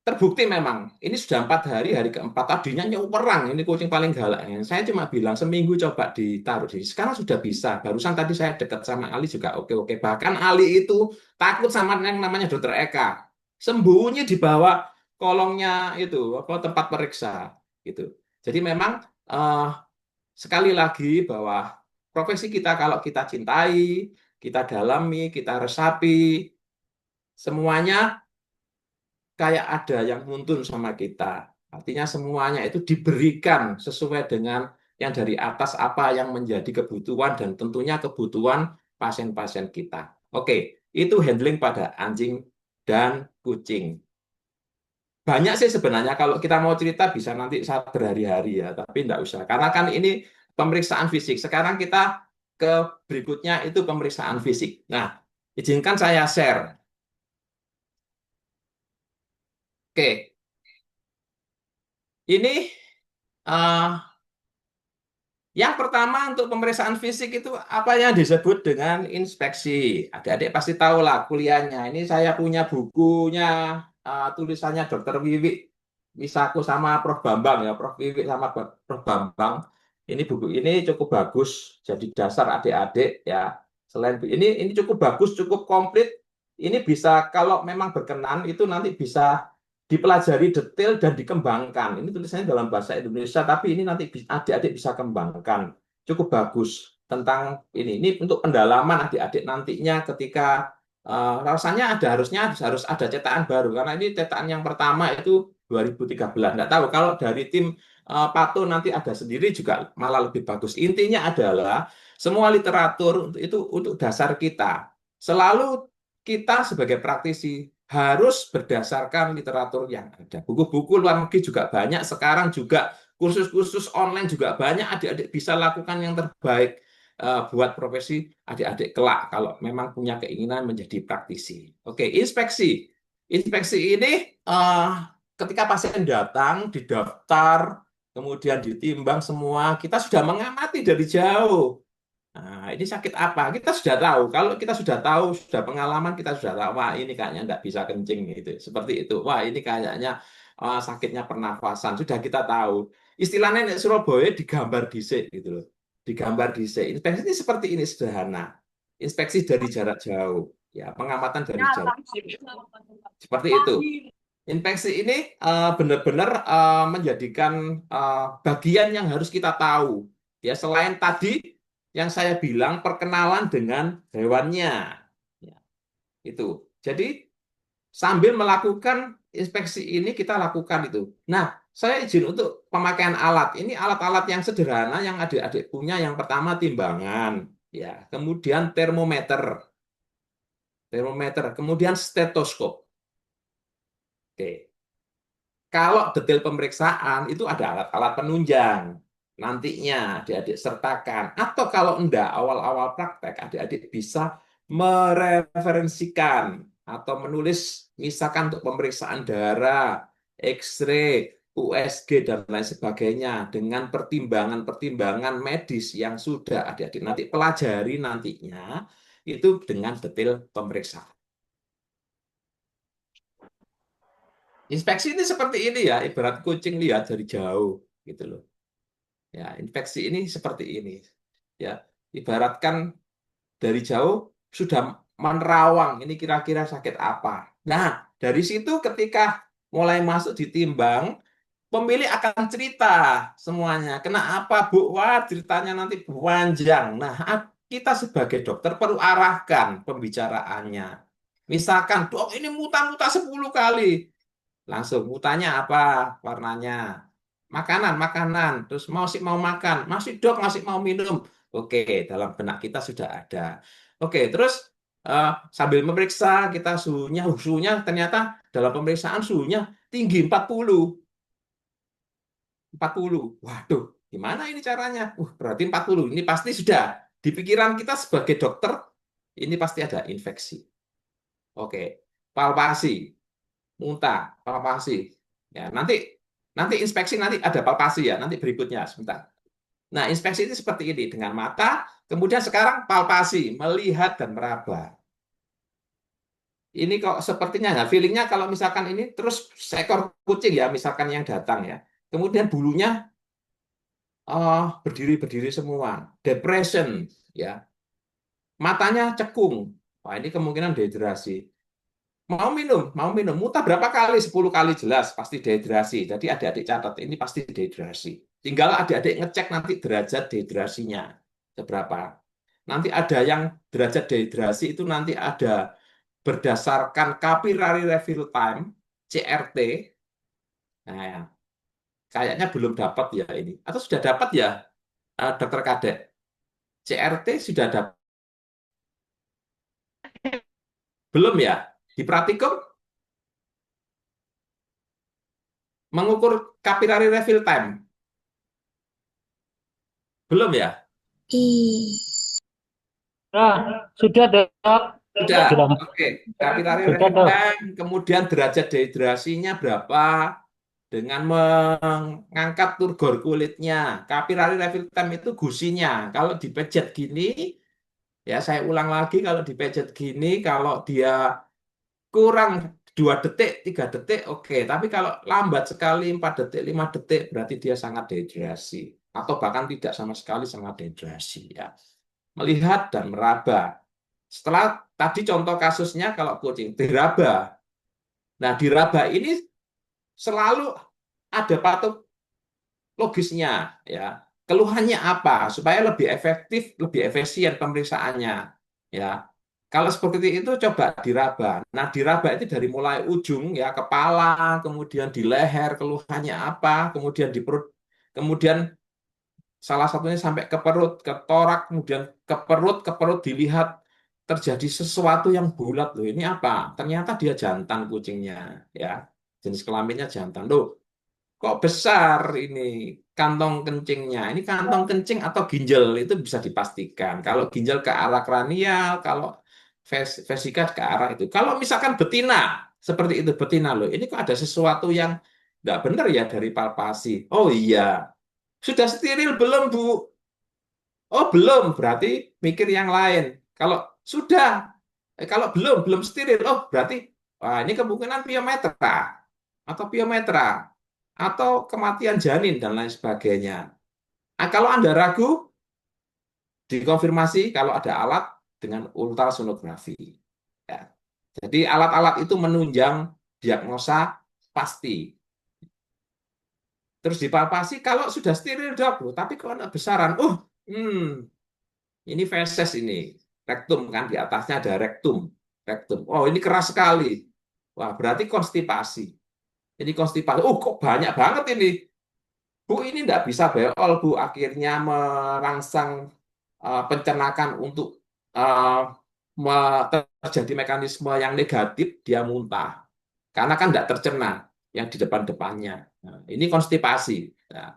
terbukti memang ini sudah 4 hari, hari keempat tadinya nyuperang, ini kucing paling galak. Saya cuma bilang seminggu coba ditaruh di sini. Sekarang sudah bisa. Barusan tadi saya dekat sama Ali juga oke-oke. Bahkan Ali itu takut sama yang namanya Dokter Eka. Sembunyi di bawah kolongnya itu, apa tempat periksa gitu. Jadi memang eh, sekali lagi bahwa profesi kita kalau kita cintai, kita dalami, kita resapi, semuanya kayak ada yang nuntun sama kita. Artinya semuanya itu diberikan sesuai dengan yang dari atas apa yang menjadi kebutuhan dan tentunya kebutuhan pasien-pasien kita. Oke, itu handling pada anjing dan kucing. Banyak sih sebenarnya kalau kita mau cerita bisa nanti saat berhari-hari ya, tapi enggak usah. Karena kan ini pemeriksaan fisik. Sekarang kita ke berikutnya itu pemeriksaan fisik. Nah, izinkan saya share. Oke, ini yang pertama untuk pemeriksaan fisik itu apa yang disebut dengan inspeksi. Adik-adik pasti tahu lah kuliahnya. Ini saya punya bukunya, tulisannya Dr. Wiwi Misaku sama Prof. Bambang ya, Prof. Wiwi sama Prof. Bambang. Ini buku ini cukup bagus, jadi dasar adik-adik ya. Selain ini cukup bagus, cukup komplit. Ini bisa kalau memang berkenan itu nanti bisa dipelajari detail dan dikembangkan. Ini tulisannya dalam bahasa Indonesia, tapi ini nanti adik-adik bisa kembangkan. Cukup bagus tentang ini. Ini untuk pendalaman adik-adik nantinya ketika rasanya harus ada cetakan baru karena ini cetakan yang pertama itu 2013. Nggak tahu kalau dari tim Pato nanti ada sendiri juga malah lebih bagus. Intinya adalah semua literatur itu untuk dasar kita. Selalu kita sebagai praktisi harus berdasarkan literatur yang ada. Buku-buku luar negeri juga banyak, sekarang juga kursus-kursus online juga banyak, adik-adik bisa lakukan yang terbaik buat profesi adik-adik kelak kalau memang punya keinginan menjadi praktisi. Oke, inspeksi. Inspeksi ini ketika pasien datang, didaftar, kemudian ditimbang semua, kita sudah mengamati dari jauh. Nah, ini sakit apa? Kita sudah tahu. Kalau kita sudah tahu, sudah pengalaman, kita sudah tahu, wah ini kayaknya nggak bisa kencing gitu. Seperti itu. Wah ini kayaknya sakitnya pernafasan. Sudah kita tahu. Istilahnya di Surabaya digambar dhisik gitu loh. Digambar dhisik. Inspeksi ini seperti ini sederhana. Inspeksi dari jarak jauh. Ya, pengamatan dari jarak. Seperti itu. Inspeksi ini benar-benar menjadikan bagian yang harus kita tahu. Ya, selain tadi yang saya bilang perkenalan dengan hewannya. Ya, itu. Jadi sambil melakukan inspeksi ini kita lakukan itu. Nah, saya izin untuk pemakaian alat. Ini alat-alat yang sederhana yang adik-adik punya. Yang pertama timbangan, ya. Kemudian termometer, kemudian stetoskop. Oke. Kalau detail pemeriksaan itu ada alat-alat penunjang. Nantinya adik-adik sertakan. Atau kalau enggak, awal-awal praktek, adik-adik bisa mereferensikan atau menulis, misalkan untuk pemeriksaan darah, X-ray, USG, dan lain sebagainya, dengan pertimbangan-pertimbangan medis yang sudah adik-adik nanti pelajari nantinya, itu dengan detail pemeriksaan. Inspeksi ini seperti ini ya, ibarat kucing lihat dari jauh, gitu loh. Ya, inspeksi ini seperti ini. Ya, ibaratkan dari jauh sudah menerawang ini kira-kira sakit apa. Nah, dari situ ketika mulai masuk ditimbang, pemilik akan cerita semuanya. Kenapa, Bu? Wah, ceritanya nanti panjang. Nah, kita sebagai dokter perlu arahkan pembicaraannya. Misalkan, dok ini muta-muta 10 kali. Langsung mutanya apa warnanya? Makanan. Terus mau makan, masih dok, masih mau minum. Oke, dalam benak kita sudah ada. Oke, terus sambil memeriksa kita suhunya ternyata dalam pemeriksaan suhunya tinggi 40. 40. Waduh, gimana ini caranya? Berarti 40. Ini pasti sudah di pikiran kita sebagai dokter, ini pasti ada infeksi. Oke, palpasi. Muntah, palpasi. Ya, nanti inspeksi nanti ada palpasi ya, nanti berikutnya sebentar. Nah, inspeksi ini seperti ini dengan mata, kemudian sekarang palpasi, melihat dan meraba. Ini kok sepertinya ya, feelingnya kalau misalkan ini terus seekor kucing ya, misalkan yang datang ya. Kemudian bulunya berdiri semua, depression ya. Matanya cekung. Wah, ini kemungkinan dehidrasi. Mau minum. Muntah berapa kali? 10 kali jelas, pasti dehidrasi. Jadi adik-adik catat, ini pasti dehidrasi. Tinggal adik-adik ngecek nanti derajat dehidrasinya seberapa. Nanti ada yang derajat dehidrasi itu nanti ada berdasarkan capillary refill time, CRT. Nah, ya. Kayaknya belum dapat ya ini. Atau sudah dapat ya, Dokter Kadek? CRT sudah dapat? Belum ya? Di praktikum mengukur capillary refill time? Belum ya? Sudah dok. Sudah. Sudah. Oke. Capillary Sudah refill dok. time, kemudian derajat dehidrasinya berapa dengan mengangkat turgor kulitnya. Capillary refill time itu gusinya. Kalau dipejet gini, ya saya ulang lagi, kalau dipejet gini, kalau dia kurang 2 detik, 3 detik, oke. Tapi kalau lambat sekali 4 detik, 5 detik, berarti dia sangat dehidrasi. Atau bahkan tidak sama sekali sangat dehidrasi. Ya. Melihat dan meraba. Setelah tadi contoh kasusnya kalau kucing diraba. Nah, diraba ini selalu ada patologisnya ya. Keluhannya apa supaya lebih efektif, lebih efisien pemeriksaannya ya. Kalau seperti itu coba diraba. Nah, diraba itu dari mulai ujung ya, kepala, kemudian di leher keluhannya apa, kemudian di perut, kemudian salah satunya sampai ke perut, ke torak, kemudian ke perut dilihat terjadi sesuatu yang bulat loh. Ini apa? Ternyata dia jantan kucingnya, ya. Jenis kelaminnya jantan. Loh, kok besar ini kantong kencingnya? Ini kantong kencing atau ginjal itu bisa dipastikan. Kalau ginjal ke arah kranial, kalau vesika ke arah itu. Kalau misalkan betina, seperti itu betina loh. Ini kok ada sesuatu yang Nggak benar ya dari palpasi. Oh iya, sudah steril belum, Bu? Oh belum, berarti mikir yang lain. Kalau sudah, kalau belum steril, oh berarti wah, ini kemungkinan piometra atau piometra atau kematian janin dan lain sebagainya. Nah, kalau Anda ragu, dikonfirmasi kalau ada alat dengan ultrasonografi. Ya. Jadi alat-alat itu menunjang diagnosa pasti. Terus dipalpasi kalau sudah steril dok, loh, tapi kalau ada besaran, ini feses ini, rektum kan di atasnya ada rektum, rektum. Oh ini keras sekali, wah berarti konstipasi. Ini konstipasi. Oh kok banyak banget ini, Bu ini tidak bisa beol Bu, akhirnya merangsang pencernaan untuk uh, terjadi mekanisme yang negatif, dia muntah. Karena kan tidak tercerna yang di depan-depannya. Nah, ini konstipasi. Nah,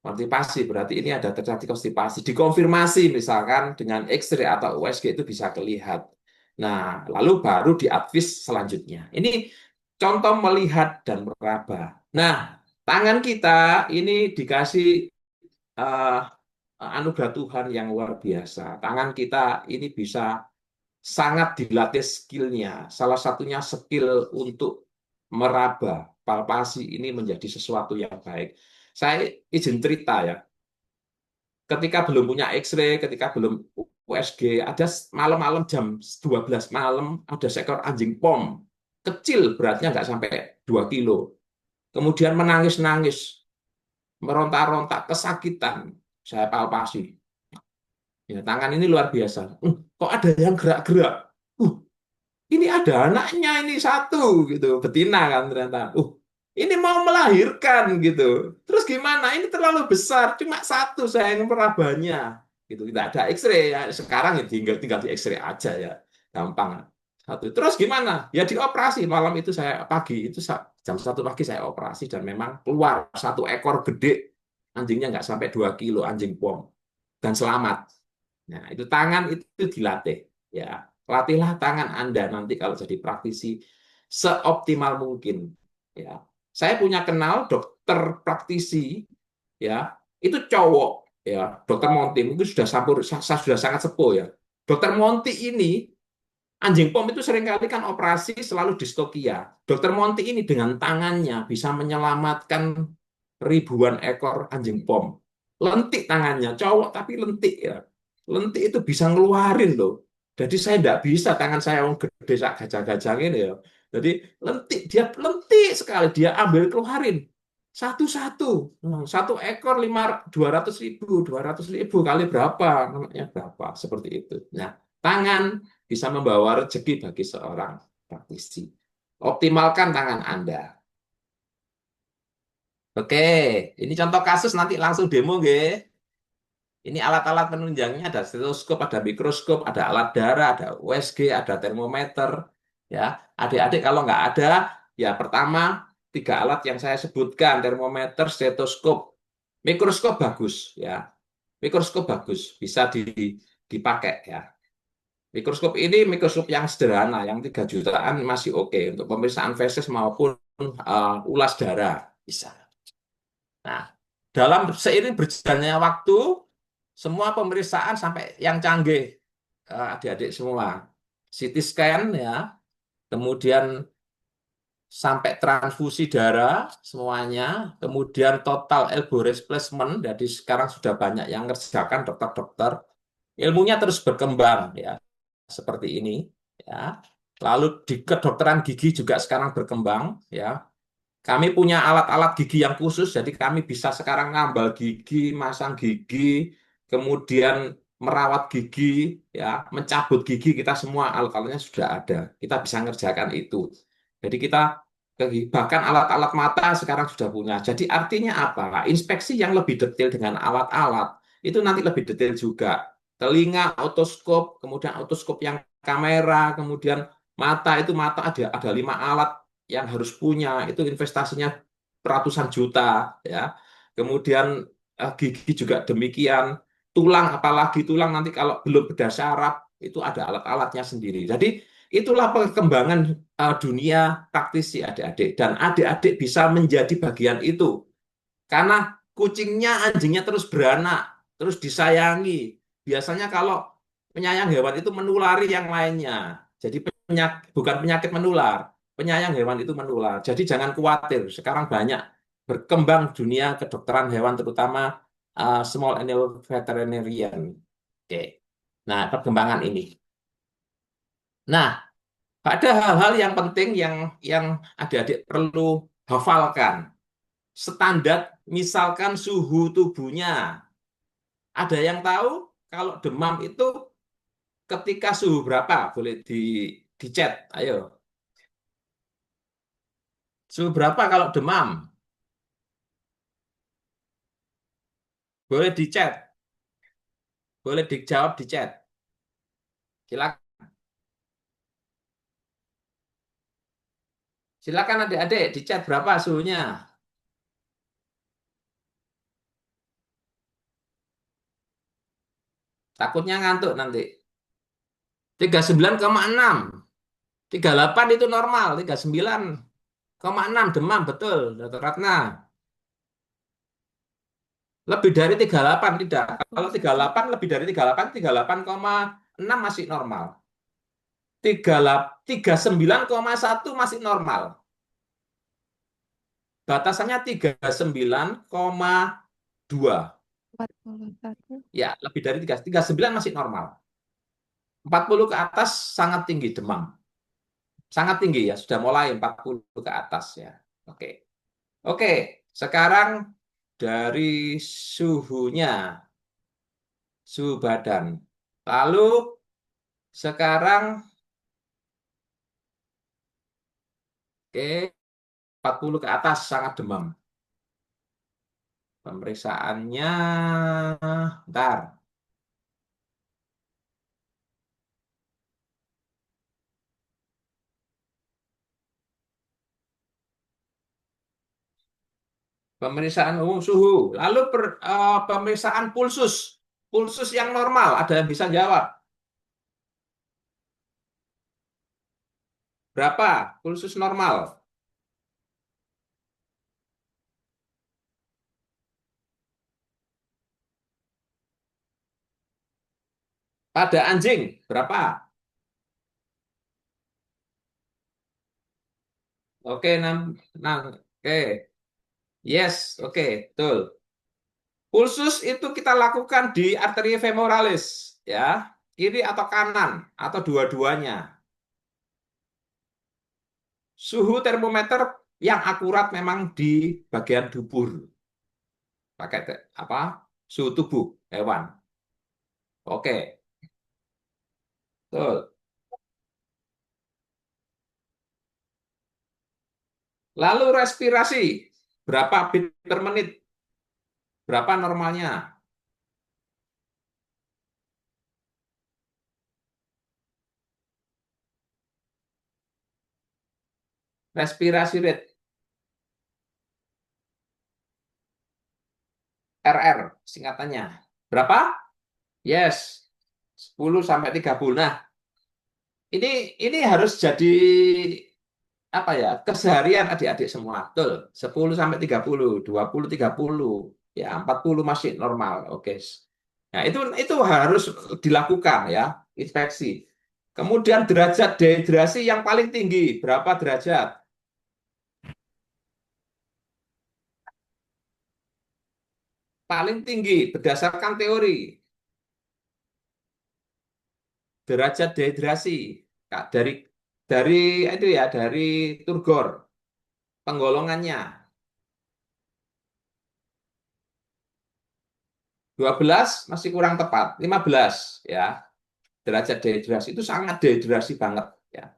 konstipasi berarti ini ada terjadi konstipasi. Dikonfirmasi misalkan dengan X-ray atau USG itu bisa kelihatan. Nah, lalu baru diadvis selanjutnya. Ini contoh melihat dan meraba. Nah, tangan kita ini dikasih uh, anugerah Tuhan yang luar biasa. Tangan kita ini bisa sangat dilatih skillnya. Salah satunya skill untuk meraba, palpasi ini menjadi sesuatu yang baik. Saya izin cerita ya, ketika belum punya X-ray, ketika belum USG, ada malam-malam jam 12 malam, ada seekor anjing pom, kecil beratnya nggak sampai 2 kilo. Kemudian menangis-nangis, meronta-ronta, kesakitan. Saya palpasi. Ya, tangan ini luar biasa. Kok ada yang gerak-gerak? Ini ada anaknya ini satu gitu, betina kan ternyata. Ini mau melahirkan gitu. Terus gimana? Ini terlalu besar, cuma satu saya yang merabanya. Gitu. Tidak ada X-ray ya. Sekarang ya tinggal di X-ray aja ya. Gampang. Satu. Terus gimana? Ya dioperasi. Malam itu saya pagi itu jam 1 pagi saya operasi dan memang keluar satu ekor gede. Anjingnya nggak sampai 2 kilo anjing pom dan selamat. Nah, itu tangan itu dilatih ya. Latihlah tangan Anda nanti kalau jadi praktisi seoptimal mungkin. Ya, saya punya kenal dokter praktisi, ya, itu cowok, ya, dokter Monty mungkin sudah sudah sangat sepuh ya. Dokter Monty ini anjing pom itu seringkali kan operasi selalu distokia. Dokter Monty ini dengan tangannya bisa menyelamatkan ribuan ekor anjing pom. Lentik tangannya, cowok tapi lentik ya. Lentik itu bisa ngeluarin loh. Jadi saya tidak bisa, tangan saya yang gede sak gajah-gajah ini ya. Jadi lentik, dia lentik sekali, dia ambil keluarin satu-satu. Satu ekor 200.000 kali berapa, namanya berapa, seperti itu. Nah, tangan bisa membawa rezeki bagi seorang praktisi. Optimalkan tangan Anda. Oke, ini contoh kasus nanti langsung demo, nggih. Ini alat-alat penunjangnya ada stetoskop, ada mikroskop, ada alat darah, ada USG, ada termometer. Ya, adik-adik kalau nggak ada, ya pertama 3 alat yang saya sebutkan, termometer, stetoskop, mikroskop bagus, ya. Mikroskop bagus, bisa dipakai ya. Mikroskop ini mikroskop yang sederhana, yang 3 jutaan masih oke untuk pemeriksaan feses maupun ulas darah bisa. Nah, dalam seiring berjalannya waktu, semua pemeriksaan sampai yang canggih, adik-adik semua, CT scan ya, kemudian sampai transfusi darah semuanya, kemudian total elbow replacement, jadi sekarang sudah banyak yang ngerjakan dokter-dokter, ilmunya terus berkembang ya, seperti ini ya. Lalu di kedokteran gigi juga sekarang berkembang ya. Kami punya alat-alat gigi yang khusus, jadi kami bisa sekarang nambal gigi, masang gigi, kemudian merawat gigi, ya, mencabut gigi, kita semua alat-alatnya sudah ada. Kita bisa ngerjakan itu. Jadi kita bahkan alat-alat mata sekarang sudah punya. Jadi artinya apa? Inspeksi yang lebih detail dengan alat-alat itu nanti lebih detail juga. Telinga, otoskop, kemudian otoskop yang kamera, kemudian mata ada 5 alat yang harus punya, itu investasinya ratusan juta ya. Kemudian gigi juga demikian, tulang apalagi tulang nanti kalau belum berdasar itu ada alat-alatnya sendiri. Jadi Itulah perkembangan dunia praktisi adik-adik. Dan adik-adik bisa menjadi bagian itu. Karena kucingnya, anjingnya terus beranak, terus disayangi. Biasanya kalau penyayang hewan itu menulari yang lainnya. Jadi bukan penyakit menular, penyayang hewan itu menular. Jadi jangan khawatir. Sekarang banyak berkembang dunia kedokteran hewan, terutama small animal veterinarian. Oke. Nah, perkembangan ini. Nah, ada hal-hal yang penting yang adik-adik perlu hafalkan. Standar, misalkan suhu tubuhnya. Ada yang tahu kalau demam itu ketika suhu berapa? Boleh di chat. Ayo. Suhu berapa kalau demam? Boleh di chat. Boleh dijawab di chat. Silakan. Silakan adik-adik di chat berapa suhunya. Takutnya ngantuk nanti. 39,6. 38 itu normal. 39,6 demam, betul, Dr. Ratna. Lebih dari 38 tidak. Kalau 38 lebih dari 38, 38,6 masih normal. 39,1 masih normal. Batasannya 39,2. 41. Ya, lebih dari 39 masih normal. 40 ke atas sangat tinggi demam. Sangat tinggi ya, sudah mulai 40 ke atas ya. Oke. Oke, sekarang dari suhunya, suhu badan. Lalu sekarang oke, 40 ke atas sangat demam. Pemeriksaannya bentar. Pemeriksaan umum suhu. Lalu pemeriksaan pulsus. Pulsus yang normal, ada yang bisa jawab? Berapa pulsus normal? Pada anjing, berapa? Oke, oke. Yes, oke, betul. Pulsus itu kita lakukan di arteria femoralis, ya, kiri atau kanan, atau dua-duanya. Suhu termometer yang akurat memang di bagian dubur. Pakai apa? Suhu tubuh hewan. Oke, betul. Lalu respirasi, berapa beat per menit? Berapa normalnya? Respirasi rate, RR singkatannya. Berapa? Yes, 10 sampai 30. Nah, ini harus jadi apa ya? Keseharian adik-adik semua. Betul. 10 sampai 30, 20 30, ya 40 masih normal. Oke. Nah, itu harus dilakukan ya, inspeksi. Kemudian derajat dehidrasi yang paling tinggi, berapa derajat? Paling tinggi berdasarkan teori. Derajat dehidrasi dari itu ya, dari Turgor penggolongannya 12 masih kurang tepat, 15 ya. Derajat dehidrasi itu sangat dehidrasi banget ya.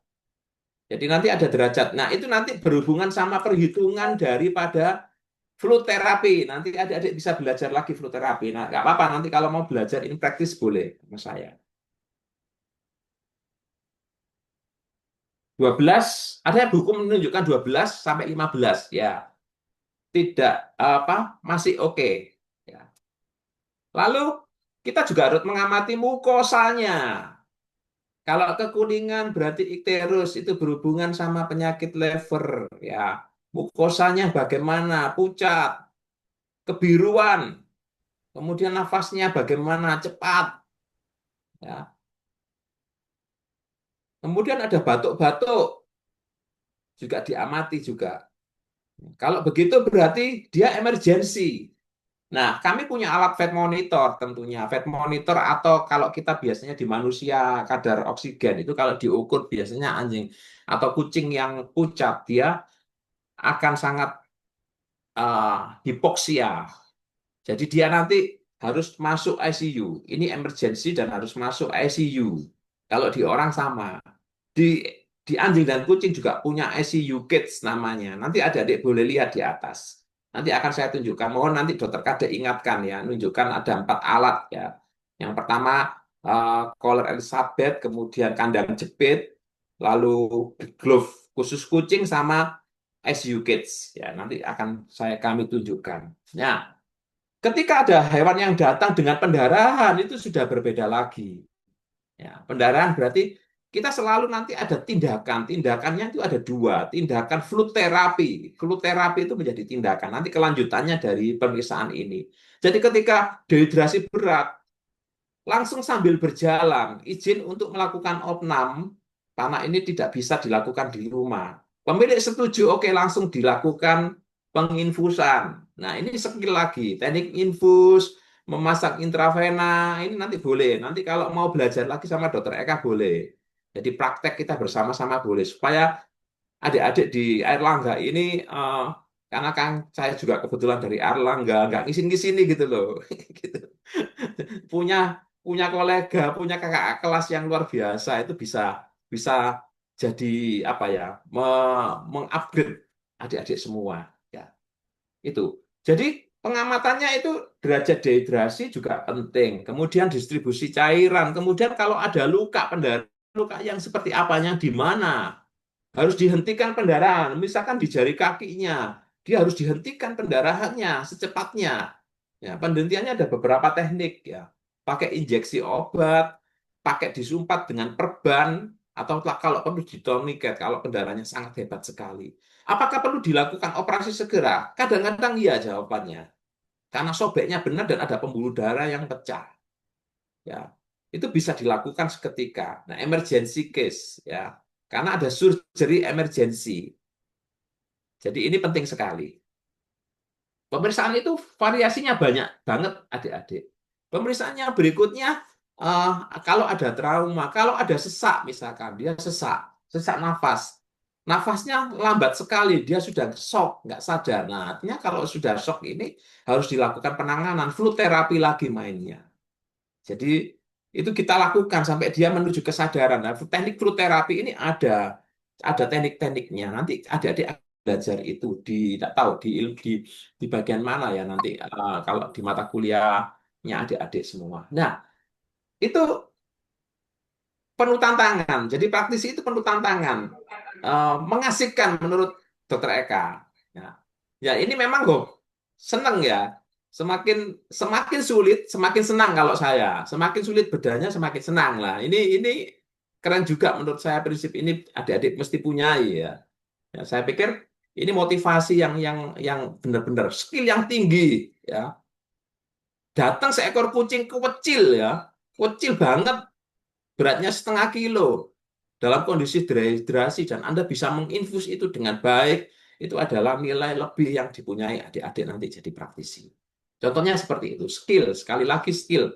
Jadi nanti ada derajat. Nah, itu nanti berhubungan sama perhitungan daripada flu terapi. Nanti adik-adik bisa belajar lagi flu terapi. Nah, nggak apa-apa nanti kalau mau belajar in practice boleh sama saya. 12, ada buku menunjukkan 12 sampai 15 ya. Tidak apa, masih oke ya. Lalu kita juga harus mengamati mukosanya. Kalau kekuningan berarti ikterus, itu berhubungan sama penyakit liver, ya. Mukosanya bagaimana? Pucat, kebiruan, kemudian nafasnya bagaimana? Cepat, ya. Kemudian ada batuk-batuk, juga diamati juga. Kalau begitu berarti dia emergensi. Nah, kami punya alat fat monitor tentunya. Fat monitor atau kalau kita biasanya di manusia kadar oksigen itu kalau diukur biasanya anjing atau kucing yang pucat dia akan sangat hipoksia. Jadi dia nanti harus masuk ICU. Ini emergency dan harus masuk ICU. Kalau di orang sama. Di di anjing dan kucing juga punya ICU kits namanya. Nanti adik-adik boleh lihat di atas. Nanti akan saya tunjukkan. Mohon nanti dokter Kade ingatkan ya, nunjukkan ada 4 alat ya. Yang pertama collar Elizabeth, kemudian kandang jepit, lalu glove khusus kucing sama ICU kits ya. Nanti akan kami tunjukkan. Nah, ketika ada hewan yang datang dengan pendarahan itu sudah berbeda lagi. Ya, pendarahan berarti kita selalu nanti ada tindakan. Tindakannya itu ada 2. Tindakan fluid terapi. Fluid terapi itu menjadi tindakan. Nanti kelanjutannya dari pemeriksaan ini. Jadi ketika dehidrasi berat, langsung sambil berjalan, izin untuk melakukan opnam, karena ini tidak bisa dilakukan di rumah. Pemilik setuju, oke langsung dilakukan penginfusan. Nah ini skill lagi, teknik infus, memasak intravena, ini nanti boleh. Nanti kalau mau belajar lagi sama dokter Eka boleh. Jadi praktek kita bersama-sama boleh, supaya adik-adik di Airlangga ini, karena kan saya juga kebetulan dari Airlangga, nggak ngisin-ngisini gitu loh. Gitu. Punya punya kolega, punya kakak kelas yang luar biasa itu bisa bisa jadi apa ya, mengupgrade adik-adik semua ya. Itu. Jadi pengamatannya itu derajat dehidrasi juga penting. Kemudian distribusi cairan, kemudian kalau ada luka pendarahan, luka yang seperti apanya di mana? Harus dihentikan pendarahan. Misalkan di jari kakinya, dia harus dihentikan pendarahannya secepatnya. Ya, penghentiannya ada beberapa teknik ya. Pakai injeksi obat, pakai disumpat dengan perban, atau kalau perlu ditoniket kalau pendarahannya sangat hebat sekali. Apakah perlu dilakukan operasi segera? Kadang-kadang iya jawabannya. Karena sobeknya benar dan ada pembuluh darah yang pecah. Ya, itu bisa dilakukan seketika. Nah, emergency case ya. Karena ada surgery emergency. Jadi ini penting sekali. Pemeriksaan itu variasinya banyak banget adik-adik. Pemeriksaannya berikutnya, kalau ada trauma, kalau ada sesak misalkan, dia sesak nafas. Nafasnya lambat sekali, dia sudah shock, nggak sadar. Nah, artinya kalau sudah shock ini harus dilakukan penanganan, flu terapi lagi mainnya. Jadi itu kita lakukan sampai dia menuju kesadaran. Nah, teknik flu terapi ini ada teknik-tekniknya. Nanti adik-adik belajar itu tidak tahu di bagian mana ya nanti kalau di mata kuliahnya adik-adik semua. Nah, itu penuh tantangan. Jadi praktisi itu penuh tantangan. Mengasihkan menurut Dokter Eka. Ya, ya ini memang kok seneng ya. Semakin semakin sulit, semakin senang kalau saya. Semakin sulit bedanya, semakin senang lah. Ini keren juga menurut saya prinsip ini adik-adik mesti punya ya. Ya, saya pikir ini motivasi yang benar-benar skill yang tinggi ya. Datang seekor kucing kecil ya, kecil banget, beratnya 0,5 kilo dalam kondisi dehidrasi dan Anda bisa menginfus itu dengan baik, itu adalah nilai lebih yang dipunyai adik-adik nanti jadi praktisi. Contohnya seperti itu, skill, sekali lagi skill.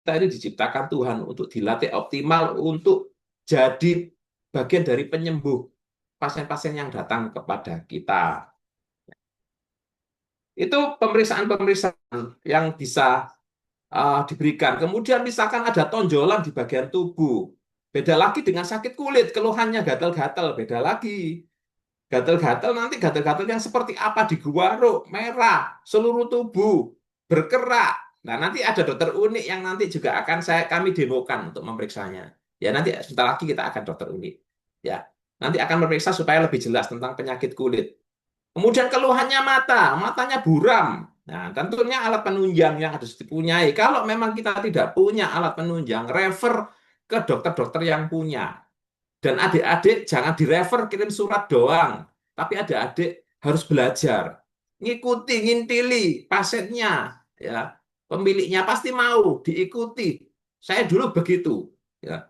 Kita ini diciptakan Tuhan untuk dilatih optimal untuk jadi bagian dari penyembuh pasien-pasien yang datang kepada kita. Itu pemeriksaan-pemeriksaan yang bisa diberikan. Kemudian misalkan ada tonjolan di bagian tubuh. Beda lagi dengan sakit kulit, keluhannya gatal-gatal, beda lagi. Gatal-gatal nanti gatal-gatal yang seperti apa di guaruk, merah, seluruh tubuh, berkerak. Nah, nanti ada dokter unik yang nanti juga akan kami demokan untuk memeriksanya. Ya, nanti sebentar lagi kita akan dokter unik. Ya, nanti akan memeriksa supaya lebih jelas tentang penyakit kulit. Kemudian keluhannya matanya buram. Nah, tentunya alat penunjang yang harus dipunyai. Kalau memang kita tidak punya alat penunjang, refer ke dokter-dokter yang punya. Dan adik-adik jangan direfer kirim surat doang, tapi adik-adik harus belajar, ngikuti, ngintili pasiennya, ya. Pemiliknya pasti mau diikuti. Saya dulu begitu, ya.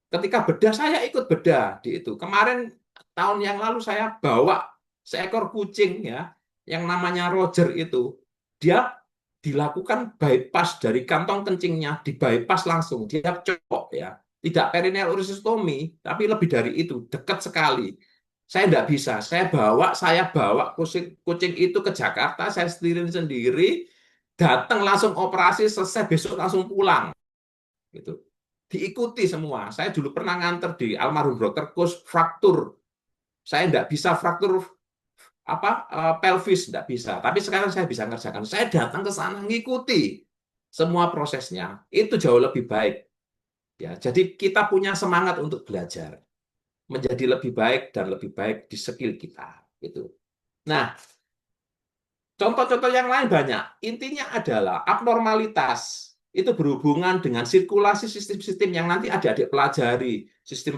Ketika bedah saya ikut bedah di itu. Kemarin tahun yang lalu saya bawa seekor kucing ya, yang namanya Roger itu. Dia dilakukan bypass dari kantong kencingnya, di bypass langsung, dia copot ya. Tidak perineal urostomy, tapi lebih dari itu, dekat sekali. Saya tidak bisa, saya bawa kucing itu ke Jakarta, saya sendiri, datang langsung operasi, selesai besok langsung pulang gitu. Diikuti semua. Saya dulu pernah nganter di almarhum dokter Kus fraktur. Saya tidak bisa fraktur pelvis, tidak bisa. Tapi sekarang saya bisa ngerjakan. Saya datang ke sana ngikuti semua prosesnya. Itu jauh lebih baik. Ya, jadi kita punya semangat untuk belajar, menjadi lebih baik dan lebih baik di skill kita. Gitu. Nah, contoh-contoh yang lain banyak. Intinya adalah abnormalitas itu berhubungan dengan sirkulasi sistem-sistem yang nanti adik-adik pelajari. Sistem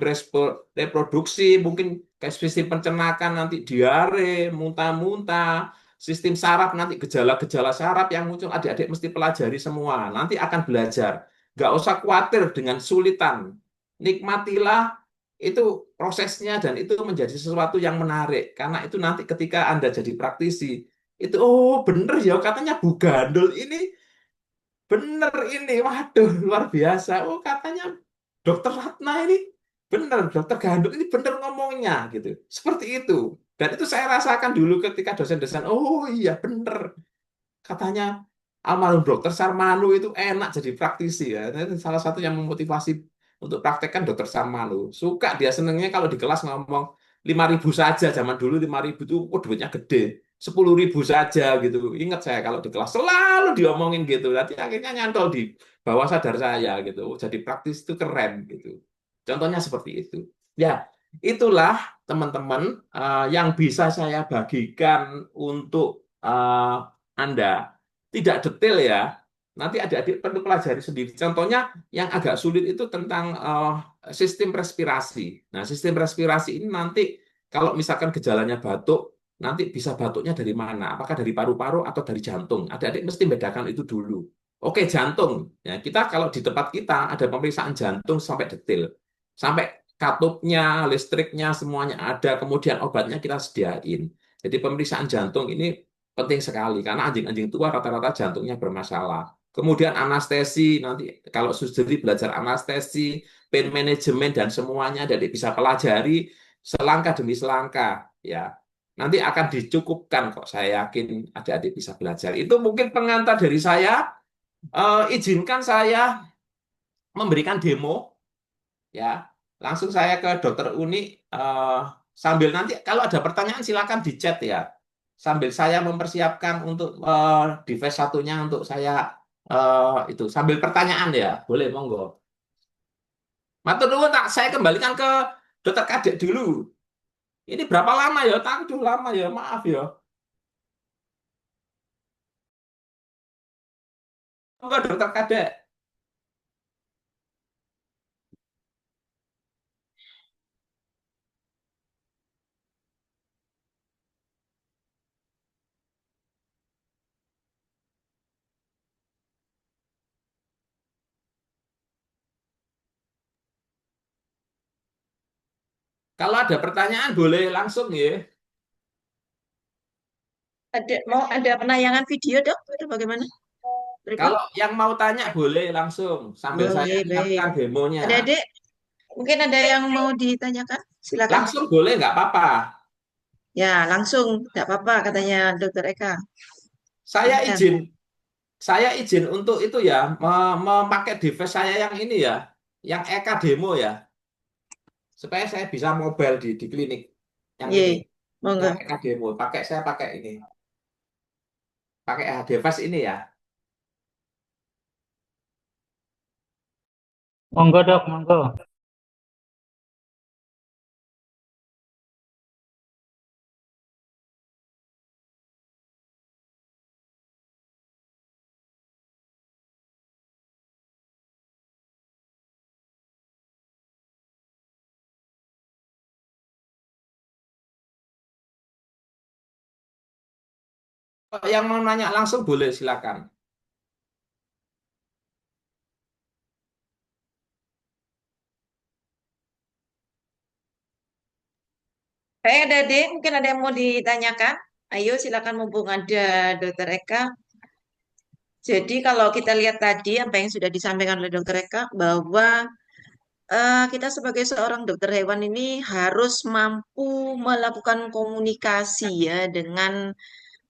reproduksi, mungkin kayak sistem pencernaan nanti diare, muntah-muntah, sistem saraf nanti gejala-gejala saraf yang muncul adik-adik mesti pelajari semua. Nanti akan belajar. Nggak usah khawatir dengan sulitan. Nikmatilah itu prosesnya dan itu menjadi sesuatu yang menarik. Karena itu nanti ketika Anda jadi praktisi, itu oh bener ya katanya Bu Gandul ini bener ini waduh luar biasa oh katanya Dokter Ratna ini bener Dokter Gandul ini bener ngomongnya gitu seperti itu dan itu saya rasakan dulu ketika dosen-dosen oh iya bener katanya almarhum Dokter Sarmanu itu enak jadi praktisi ya itu salah satu yang memotivasi untuk praktekkan Dokter Sarmanu suka dia senengnya kalau di kelas ngomong 5.000 saja zaman dulu 5.000 itu oh, duitnya gede 10.000 saja gitu ingat saya kalau di kelas selalu diomongin gitu nanti akhirnya nyantol di bawah sadar saya gitu oh, jadi praktis itu keren gitu contohnya seperti itu ya itulah teman-teman yang bisa saya bagikan untuk Anda tidak detail ya. Nanti adik-adik perlu pelajari sendiri. Contohnya yang agak sulit itu tentang sistem respirasi. Nah, sistem respirasi ini nanti kalau misalkan gejalanya batuk, nanti bisa batuknya dari mana? Apakah dari paru-paru atau dari jantung? Adik-adik mesti bedakan itu dulu. Oke, jantung. Ya, kita kalau di tempat kita ada pemeriksaan jantung sampai detail. Sampai katupnya, listriknya, semuanya ada. Kemudian obatnya kita sediain. Jadi pemeriksaan jantung ini penting sekali karena anjing-anjing tua rata-rata jantungnya bermasalah. Kemudian anestesi, nanti kalau sudahdi belajar anestesi, pain management dan semuanya jadi bisa pelajari selangkah demi selangkah ya. Nanti akan dicukupkan kok saya yakin adik-adik bisa belajar. Itu mungkin pengantar dari saya. Izinkan saya memberikan demo ya. Langsung saya ke Dokter Uni sambil nanti kalau ada pertanyaan silakan di chat ya. Sambil saya mempersiapkan untuk device satunya untuk saya itu sambil pertanyaan ya. Boleh monggo. Matur nuwun tak saya kembalikan ke Dokter Kadek dulu. Ini berapa lama ya? Aduh lama ya, maaf ya. Monggo Dokter Kadek. Kalau ada pertanyaan boleh langsung ya. Mau ada penayangan video, Dok? Atau bagaimana? Berikut? Kalau yang mau tanya boleh langsung sambil saya Boleh, baik. ingatkan demonya. Adik-adik, mungkin ada yang mau ditanyakan? Silakan. Langsung boleh nggak apa-apa. Ya, langsung. Tidak apa-apa, katanya Dokter Eka. Saya Silakan. izin, saya izin untuk itu ya, memakai device saya yang ini ya, yang Eka demo ya, supaya saya bisa mobile di klinik yang Ye, ini, monggo. yang Eka demo. Saya pakai ini, pakai device ini ya. Monggo dok, monggo. yang mau nanya langsung boleh, silakan. Kayak ada deh, mungkin ada yang mau ditanyakan. Ayo silakan mumpung ada Dokter Eka. Jadi kalau kita lihat tadi apa yang sudah disampaikan oleh Dokter Eka bahwa kita sebagai seorang dokter hewan ini harus mampu melakukan komunikasi ya dengan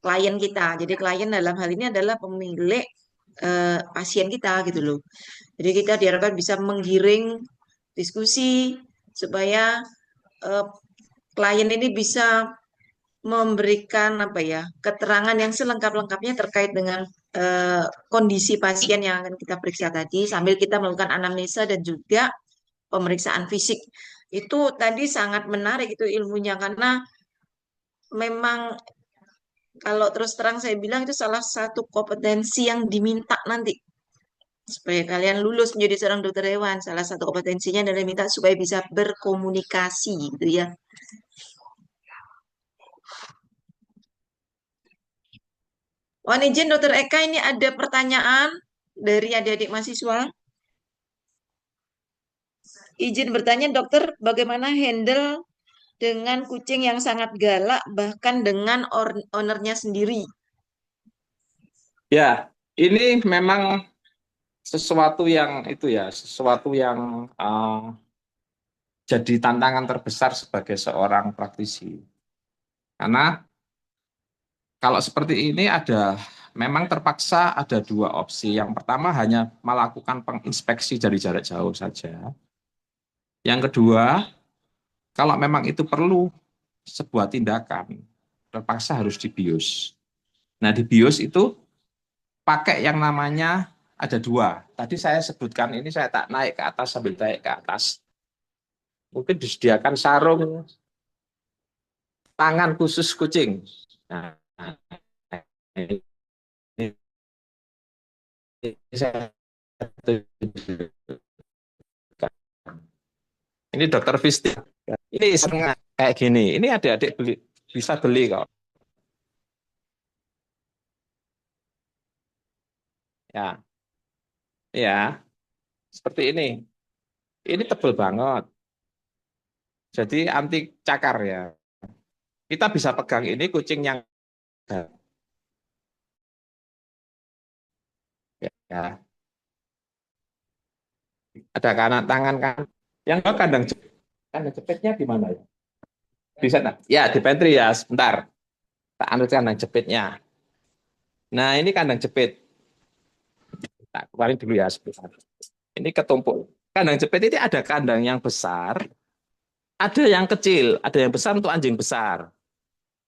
klien kita. Jadi klien dalam hal ini adalah pemilik pasien kita gitu loh. Jadi kita diharapkan bisa menggiring diskusi supaya eh, klien ini bisa memberikan apa ya keterangan yang selengkap-lengkapnya terkait dengan kondisi pasien yang akan kita periksa tadi sambil kita melakukan anamnesa dan juga pemeriksaan fisik. Itu tadi sangat menarik itu ilmunya karena memang kalau terus terang saya bilang itu salah satu kompetensi yang diminta nanti supaya kalian lulus menjadi seorang dokter hewan. Salah satu kompetensinya adalah minta supaya bisa berkomunikasi gitu ya. Mohon izin Dokter Eka, ini ada pertanyaan dari adik-adik mahasiswa. Izin bertanya, dokter, bagaimana handle dengan kucing yang sangat galak, bahkan dengan ownernya sendiri? Ya, ini memang sesuatu yang itu ya, sesuatu yang jadi tantangan terbesar sebagai seorang praktisi. Karena kalau seperti ini memang terpaksa ada dua opsi. Yang pertama hanya melakukan penginspeksi dari jarak jauh saja. Yang kedua, kalau memang itu perlu sebuah tindakan, terpaksa harus dibius. Nah, di bius itu pakai yang namanya ada dua. Tadi saya sebutkan ini, saya tak naik ke atas sambil naik ke atas. Mungkin disediakan sarung tangan khusus kucing. Nah, ini saya tunjukkan. Ini dokter Visti. Ini setengah kayak gini. Ini adik-adik bisa beli kok. Ya, ya, seperti ini. Ini tebal banget. Jadi anti cakar ya. Kita bisa pegang ini kucing yang ya. Ada kanan tangan kan. Yang kandang jepitnya di mana ya? Bisa tak? Ya, di pantry ya, sebentar. Tak ambil kandang jepitnya. Nah, ini kandang jepit. Tak keluarin dulu ya sebentar. Ini ketumpuk. Kandang jepit ini ada kandang yang besar, ada yang kecil, ada yang besar untuk anjing besar.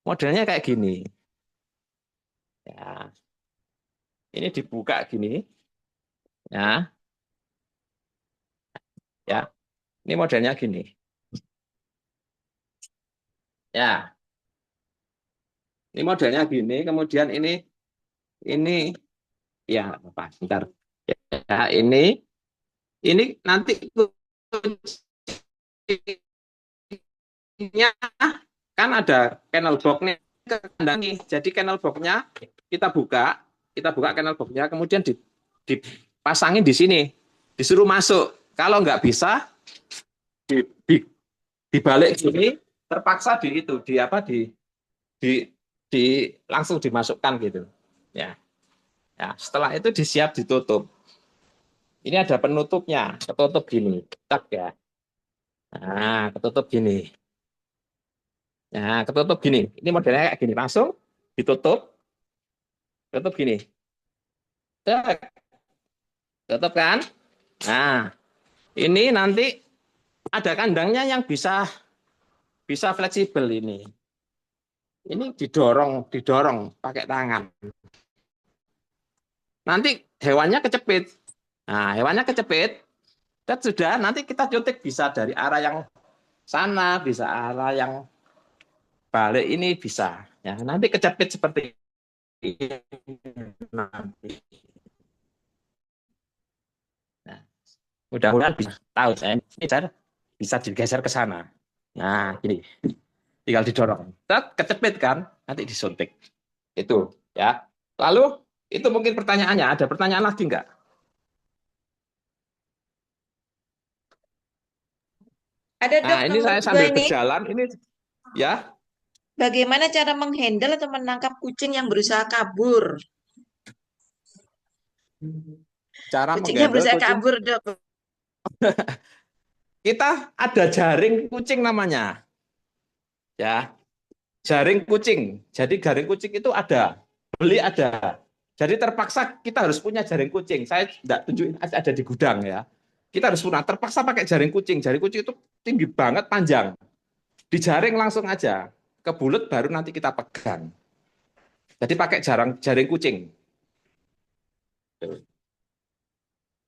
Modelnya kayak gini. Ya. Ini dibuka gini. Ya. Ya. Ini modelnya gini. Ya. Ini modelnya gini, kemudian ini ya apa? Bentar. Ya, ini nanti kuncinya kan ada kennel box-nya ke kandang nih. Jadi kennel box-nya kita buka kennel box-nya, kemudian dipasangin di sini, disuruh masuk. Kalau nggak bisa, di, di, dibalik sini, terpaksa di apa di langsung dimasukkan gitu. Ya, ya. Setelah itu disiap ditutup. Ini ada penutupnya, ketutup gini, tak ya. Nah, ketutup gini. Nah, ketutup gini. Ini modelnya kayak gini, langsung ditutup, tutup gini. Tutup kan? Nah, ini nanti ada kandangnya yang bisa fleksibel ini. Ini didorong pakai tangan. Nanti hewannya kecepit. Nah, hewannya kecepit, dan sudah nanti kita cuntik bisa dari arah yang sana, bisa arah yang balik ini bisa. Ya, nanti kecepit seperti ini nanti. Nah, mudah-mudahan bisa tahu saya ini cara bisa digeser ke sana. Nah, gini. Tinggal didorong. Kecepit kan, nanti disuntik. Itu. Ya. Lalu itu mungkin pertanyaannya. Ada pertanyaan lagi nggak? Ada Nah, dok, ini nomor saya dua sambil ini. berjalan. Ini ya. Bagaimana cara menghandle atau menangkap kucing yang berusaha kabur? Cara Kucing yang menghandle berusaha kucing. kabur, dok. Kita ada jaring kucing namanya. Ya, jaring kucing. Jadi jaring kucing itu ada. Beli ada. Jadi terpaksa kita harus punya jaring kucing. Saya tidak tunjukin ada di gudang ya. Kita harus punya. Terpaksa pakai jaring kucing. Jaring kucing itu tinggi banget, panjang. Dijaring langsung aja. Ke bulat baru nanti kita pegang. Jadi pakai jaring kucing.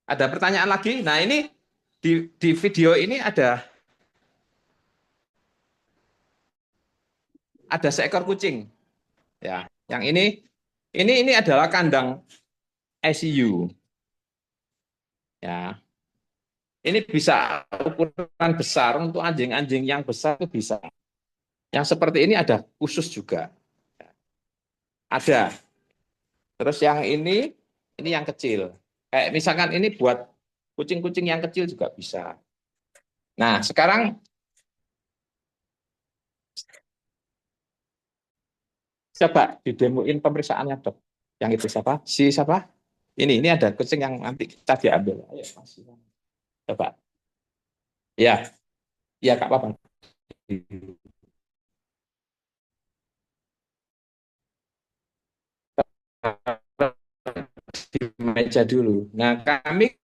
Ada pertanyaan lagi? Nah ini di video ini ada seekor kucing. Ya, yang ini adalah kandang ICU. Ya, ini bisa ukuran besar untuk anjing-anjing yang besar itu bisa. Yang seperti ini ada khusus juga. Ada. Terus yang ini yang kecil. Kayak misalkan ini buat kucing-kucing yang kecil juga bisa. Nah, sekarang coba didemoin pemeriksaannya, Dok. Yang itu siapa? Si siapa? Ini ada kucing yang nanti kita diambil. Ayo, coba. Ya, ya Kak Papa. Di meja dulu. Nah, kami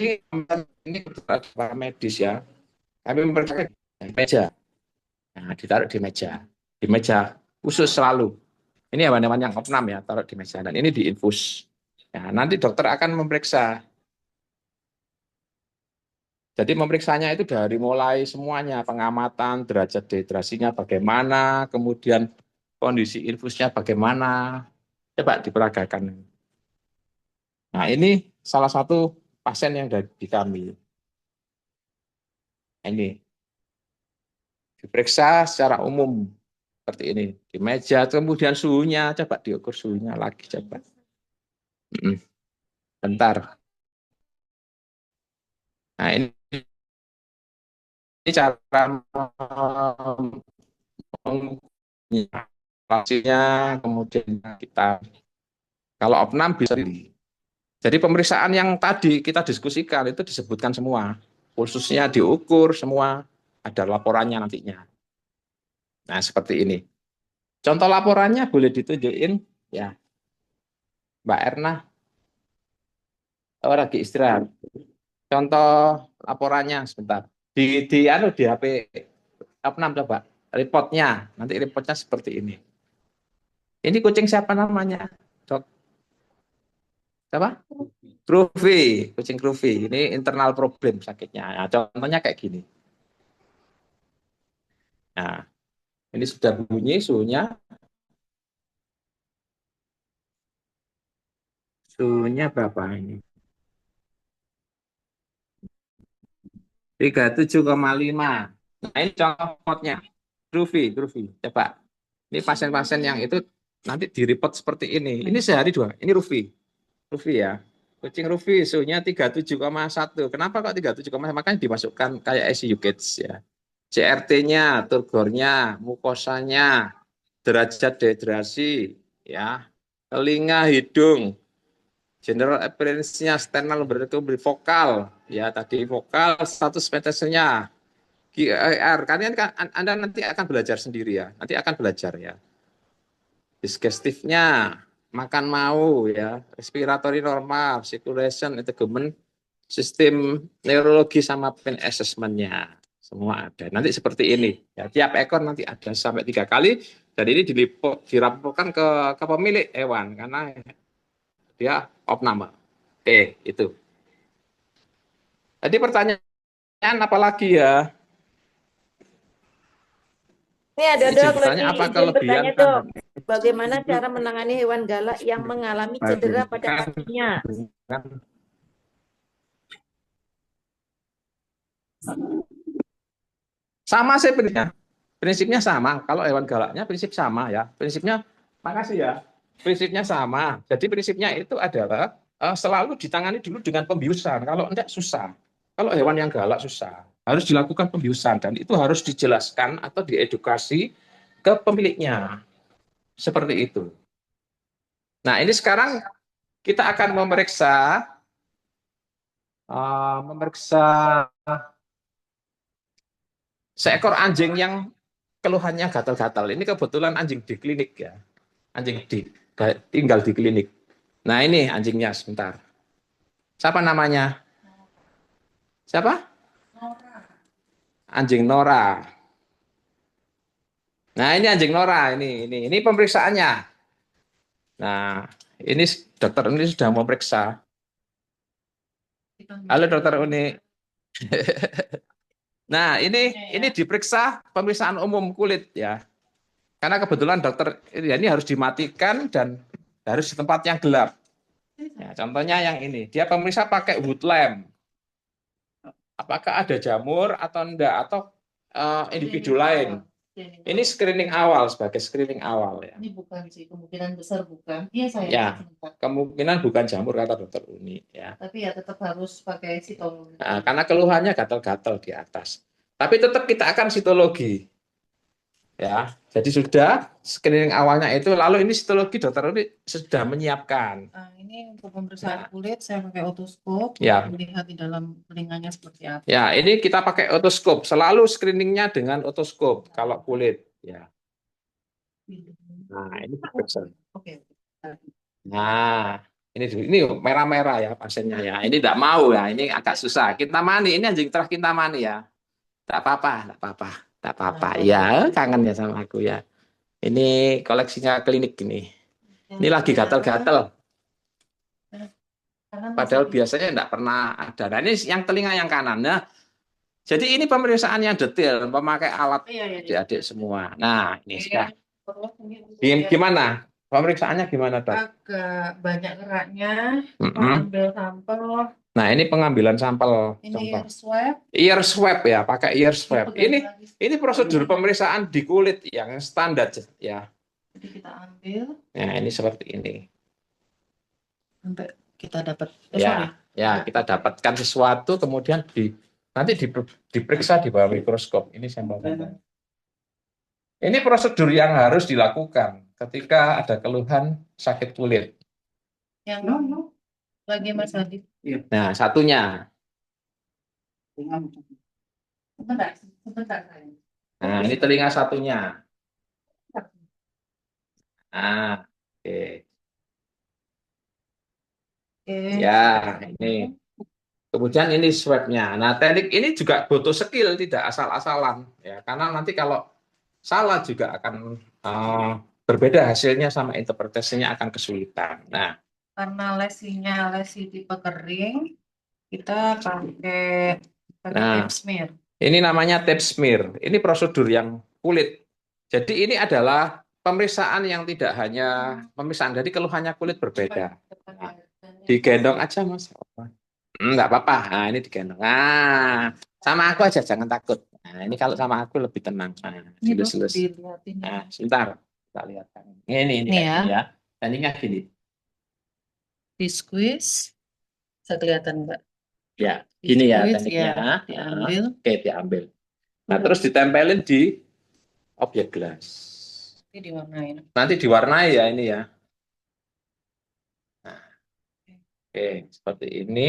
ini para medis ya. Kami mempercayai di meja. Nah, ditaruh di meja. Di meja khusus selalu. Ini hewan-hewan yang opnam ya, taruh di meja. Dan ini diinfus. Nah, nanti dokter akan memeriksa. Jadi memeriksanya itu dari mulai semuanya, pengamatan, derajat dehidrasinya bagaimana, kemudian kondisi infusnya bagaimana. Coba diperagakan. Nah, ini salah satu pasien yang dari di kami. Ini diperiksa secara umum seperti ini di meja, kemudian suhunya coba diukur suhunya lagi coba. Bentar. Nah, ini cara mengukurnya, kemudian kita kalau opnam bisa. Jadi pemeriksaan yang tadi kita diskusikan itu disebutkan semua, khususnya diukur semua, ada laporannya nantinya. Nah, seperti ini. Contoh laporannya boleh ditunjukin ya, Mbak Erna. Oh, lagi istirahat. Contoh laporannya sebentar. Di HP Opnam coba. Reportnya, nanti reportnya seperti ini. Ini kucing siapa namanya, Dok? Siapa? Groovy, kucing Groovy. Ini internal problem sakitnya. Nah, contohnya kayak gini. Nah, ini sudah bunyi suhunya. Suhunya berapa ini? 37,5. Nah, ini contohnya. Groovy. Coba. Ini pasien-pasien yang itu nanti direport seperti ini. Ini sehari dua. Ini Rufi ya. Kucing Rufi suhunya 37,1. Kenapa kok 37,1? Makanya dimasukkan kayak ICU Kids ya. CRT-nya, turgornya, mukosanya, derajat dehidrasi, ya, telinga, hidung, general appearance-nya, sternal, vokal, ya tadi vokal, status metesnya, GIR. Kalian kan Anda nanti akan belajar sendiri ya. Nanti akan belajar ya. Digestifnya, makan mau ya, respiratory normal, circulation, integumen, sistem neurologi sama pain assessment-nya. Semua ada. Nanti seperti ini. Ya, tiap ekor nanti ada sampai 3 kali. Dan ini dilaporkan ke pemilik hewan karena dia opname. Oke, itu. Jadi pertanyaan apa lagi ya? Ini ada Izin dok, lagi bertanya apa izin kelebihan bertanya dok. kandang? Bagaimana cara menangani hewan galak yang mengalami cedera pada kakinya? Sama sebenarnya. Prinsipnya sama. Kalau hewan galaknya prinsip sama ya. Prinsipnya, makasih ya. Prinsipnya sama. Jadi prinsipnya itu adalah selalu ditangani dulu dengan pembiusan. Kalau enggak susah. Kalau hewan yang galak susah. Harus dilakukan pembiusan dan itu harus dijelaskan atau diedukasi ke pemiliknya. Seperti itu. Nah, ini sekarang kita akan memeriksa seekor anjing yang keluhannya gatal-gatal. Ini kebetulan anjing di klinik ya. Tinggal di klinik. Nah, ini anjingnya sebentar. Siapa namanya? Siapa? Anjing Nora. Nah, ini anjing Nora, ini pemeriksaannya. Nah, ini dokter ini sudah memeriksa. Halo dokter Uni. Nah, ini diperiksa pemeriksaan umum kulit ya. Karena kebetulan dokter ini harus dimatikan dan harus di tempat yang gelap. Ya, contohnya yang ini, dia pemeriksa pakai wood lamp. Apakah ada jamur atau enggak atau individu lain? Ini screening awal sebagai screening awal ya. Ini bukan sih, kemungkinan besar bukan. Iya saya. Ya, kemungkinan bukan jamur kata dokter Uni ya. Tapi ya tetap harus pakai sitologi. Nah, karena keluhannya gatal-gatal di atas. Tapi tetap kita akan sitologi. Ya, jadi sudah screening awalnya itu, lalu ini sitologi dokter Uni sudah menyiapkan. Nah, ini untuk pemeriksaan kulit saya pakai otoskop Ya. untuk melihat di dalam telinganya seperti apa. Ya, ini kita pakai otoskop. Selalu screeningnya dengan otoskop kalau kulit. Ya. Nah, ini diperiksa. Oke. Nah, ini merah-merah ya pasiennya ya. Ini tidak mau ya. Ini agak susah. Kintamani, ini anjing terah Kintamani ya. Tak apa-apa, tak apa-apa, tak apa-apa. Ya, kangen ya sama aku ya. Ini koleksinya klinik ini. Ini lagi gatal-gatal. Padahal biasanya tidak pernah ada. Nah, ini yang telinga yang kanan. Nah, jadi ini pemeriksaan yang detail, memakai alat adik-adik semua. Nah, ini sudah. Gimana? Pemeriksaannya gimana, Dok? Agak banyak geraknya, Mm-mm. ambil sampel. Nah, ini pengambilan sampel. Ini Contoh. ear swab. Ear swab ya, pakai ear swab. Dipegang lagi. Ini prosedur pemeriksaan di kulit yang standar ya. Jadi kita ambil Nah, ini seperti ini. sampai kita dapat. Ya, kita dapatkan sesuatu kemudian nanti diperiksa di bawah mikroskop. Ini sampel. Ini prosedur yang harus dilakukan ketika ada keluhan sakit kulit. Yang lagi Mas Hadi. Nah, satunya. Sebentar sayang. Nah, ini telinga satunya. Nah, oke. Ya, ini. Kemudian ini swabnya. Nah, teknik ini juga butuh skill, tidak asal-asalan. Ya, karena nanti kalau salah juga akan berbeda hasilnya sama interpretasinya akan kesulitan. Nah, Karena lesi tipe kering, kita pakai Nah. tape smear. ini namanya tape smear. Ini prosedur yang kulit. Jadi ini adalah pemeriksaan yang tidak hanya pemeriksaan, jadi keluhannya kulit berbeda. Digendong aja, Mas. Enggak apa-apa. Nah, ini digendong. Nah, sama aku aja, jangan takut. Nah, ini kalau sama aku lebih tenang. Nah, dilus-lus. Nah, sebentar. Kita lihat. Ini ya. Tandingnya gini. Di squeeze. Bisa kelihatan, Mbak. Ya, gini ya Squeeze, tekniknya. ya, diambil. Oke, diambil. Nah, terus ditempelin di objek gelas. Ini diwarnain. Nanti diwarnai ya ini ya. Nah, oke, seperti ini.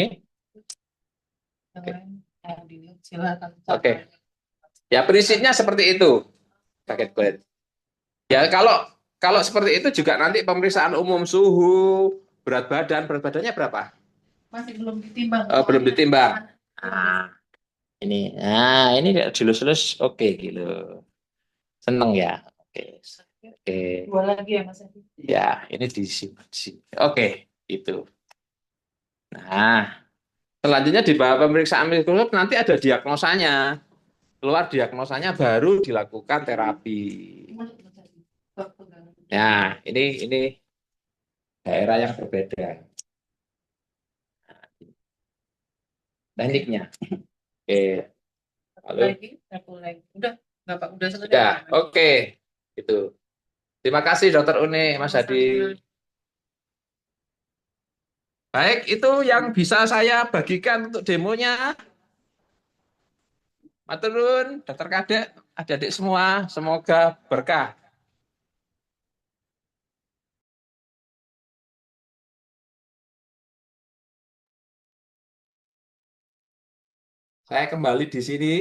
Silakan. Oke. Ya, prinsipnya seperti itu. Sakit kulit. Ya, kalau seperti itu juga nanti pemeriksaan umum suhu, berat badannya berapa? Masih belum ditimbang. Belum ditimbang. Ini dilus-lus oke gitu. Seneng ya. Oke. Dua lagi ya Mas Adi. Ya, ini disimpan. Oke, itu. Nah, selanjutnya di bawah pemeriksaan mikroskop nanti ada diagnosanya. Keluar diagnosanya baru dilakukan terapi. Nah, ini daerah yang berbeda. Tekniknya. Oke. Lalu Satu lagi. Udah. Bapak udah selesai. Ya, oke. Itu. Terima kasih Dokter Une, Mas Hadi. Sama-sama. Baik, itu yang bisa saya bagikan untuk demonya. Matur nuwun, Dokter Kadek, adik-adik semua, semoga berkah. Saya kembali di sini.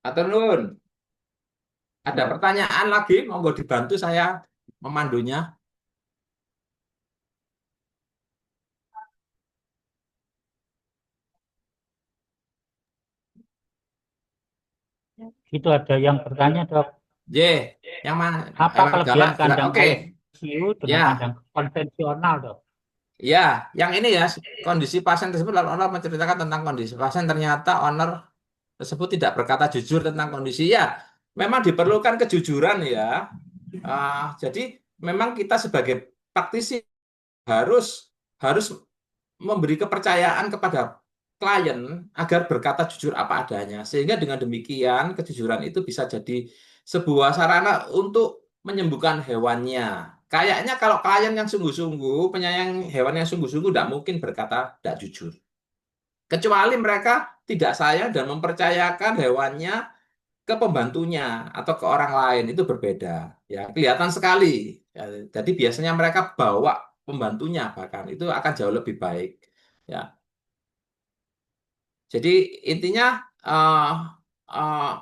Matur nuwun. Ada pertanyaan lagi? Monggo dibantu saya memandunya. Itu ada yang bertanya, Dok. J, yang mana? Apa kelebihan kandang Oke. ICU dengan Ya. kandang konvensional, Dok? Ya, yang ini ya, kondisi pasien tersebut lalu owner menceritakan tentang kondisi pasien, ternyata owner tersebut tidak berkata jujur tentang kondisi. Ya, memang diperlukan kejujuran ya. Jadi memang kita sebagai praktisi harus harus memberi kepercayaan kepada klien agar berkata jujur apa adanya. Sehingga dengan demikian kejujuran itu bisa jadi sebuah sarana untuk menyembuhkan hewannya. Kayaknya kalau klien yang sungguh-sungguh, penyayang hewan yang sungguh-sungguh tidak mungkin berkata tidak jujur. Kecuali mereka tidak sayang dan mempercayakan hewannya ke pembantunya atau ke orang lain, itu berbeda. Ya, kelihatan sekali. Ya, jadi biasanya mereka bawa pembantunya, bahkan itu akan jauh lebih baik. Ya, jadi intinya eh, eh,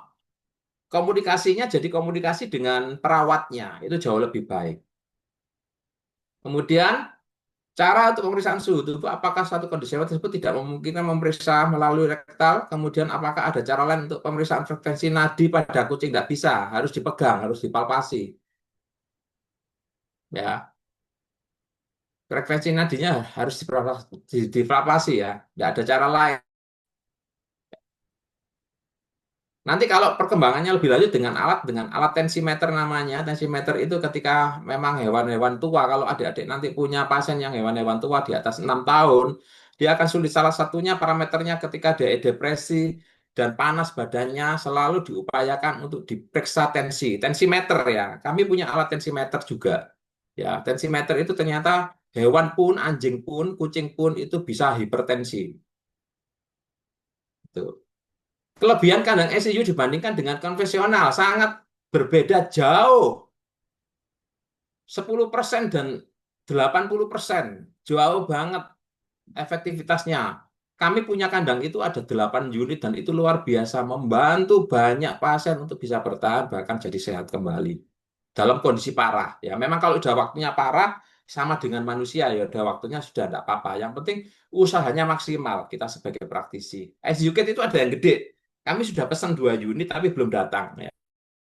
komunikasinya jadi komunikasi dengan perawatnya itu jauh lebih baik. Kemudian cara untuk pemeriksaan suhu tubuh, apakah suatu kondisi hewan tersebut tidak memungkinkan memeriksa melalui rektal, kemudian apakah ada cara lain untuk pemeriksaan frekuensi nadi pada kucing? Tidak bisa, harus dipegang, harus dipalpasi. Ya, frekuensi nadinya harus dipalpasi ya, tidak ada cara lain. Nanti kalau perkembangannya lebih lanjut dengan alat tensimeter namanya. Tensimeter itu ketika memang hewan-hewan tua, kalau adik-adik nanti punya pasien yang hewan-hewan tua di atas 6 tahun, dia akan sulit. Salah satunya parameternya ketika dia depresi dan panas badannya, selalu diupayakan untuk diperiksa tensimeter ya. Kami punya alat tensimeter juga. Ya, tensimeter itu ternyata hewan pun, anjing pun, kucing pun itu bisa hipertensi. Tuh. Kelebihan kandang ICU dibandingkan dengan konvensional sangat berbeda jauh. 10% dan 80%. Jauh banget efektivitasnya. Kami punya kandang itu ada 8 unit dan itu luar biasa membantu banyak pasien untuk bisa bertahan bahkan jadi sehat kembali dalam kondisi parah. Ya, memang kalau udah waktunya parah sama dengan manusia ya udah waktunya sudah tidak apa-apa. Yang penting usahanya maksimal kita sebagai praktisi. ICU Kit itu ada yang gede. Kami sudah pesan 2 unit tapi belum datang ya.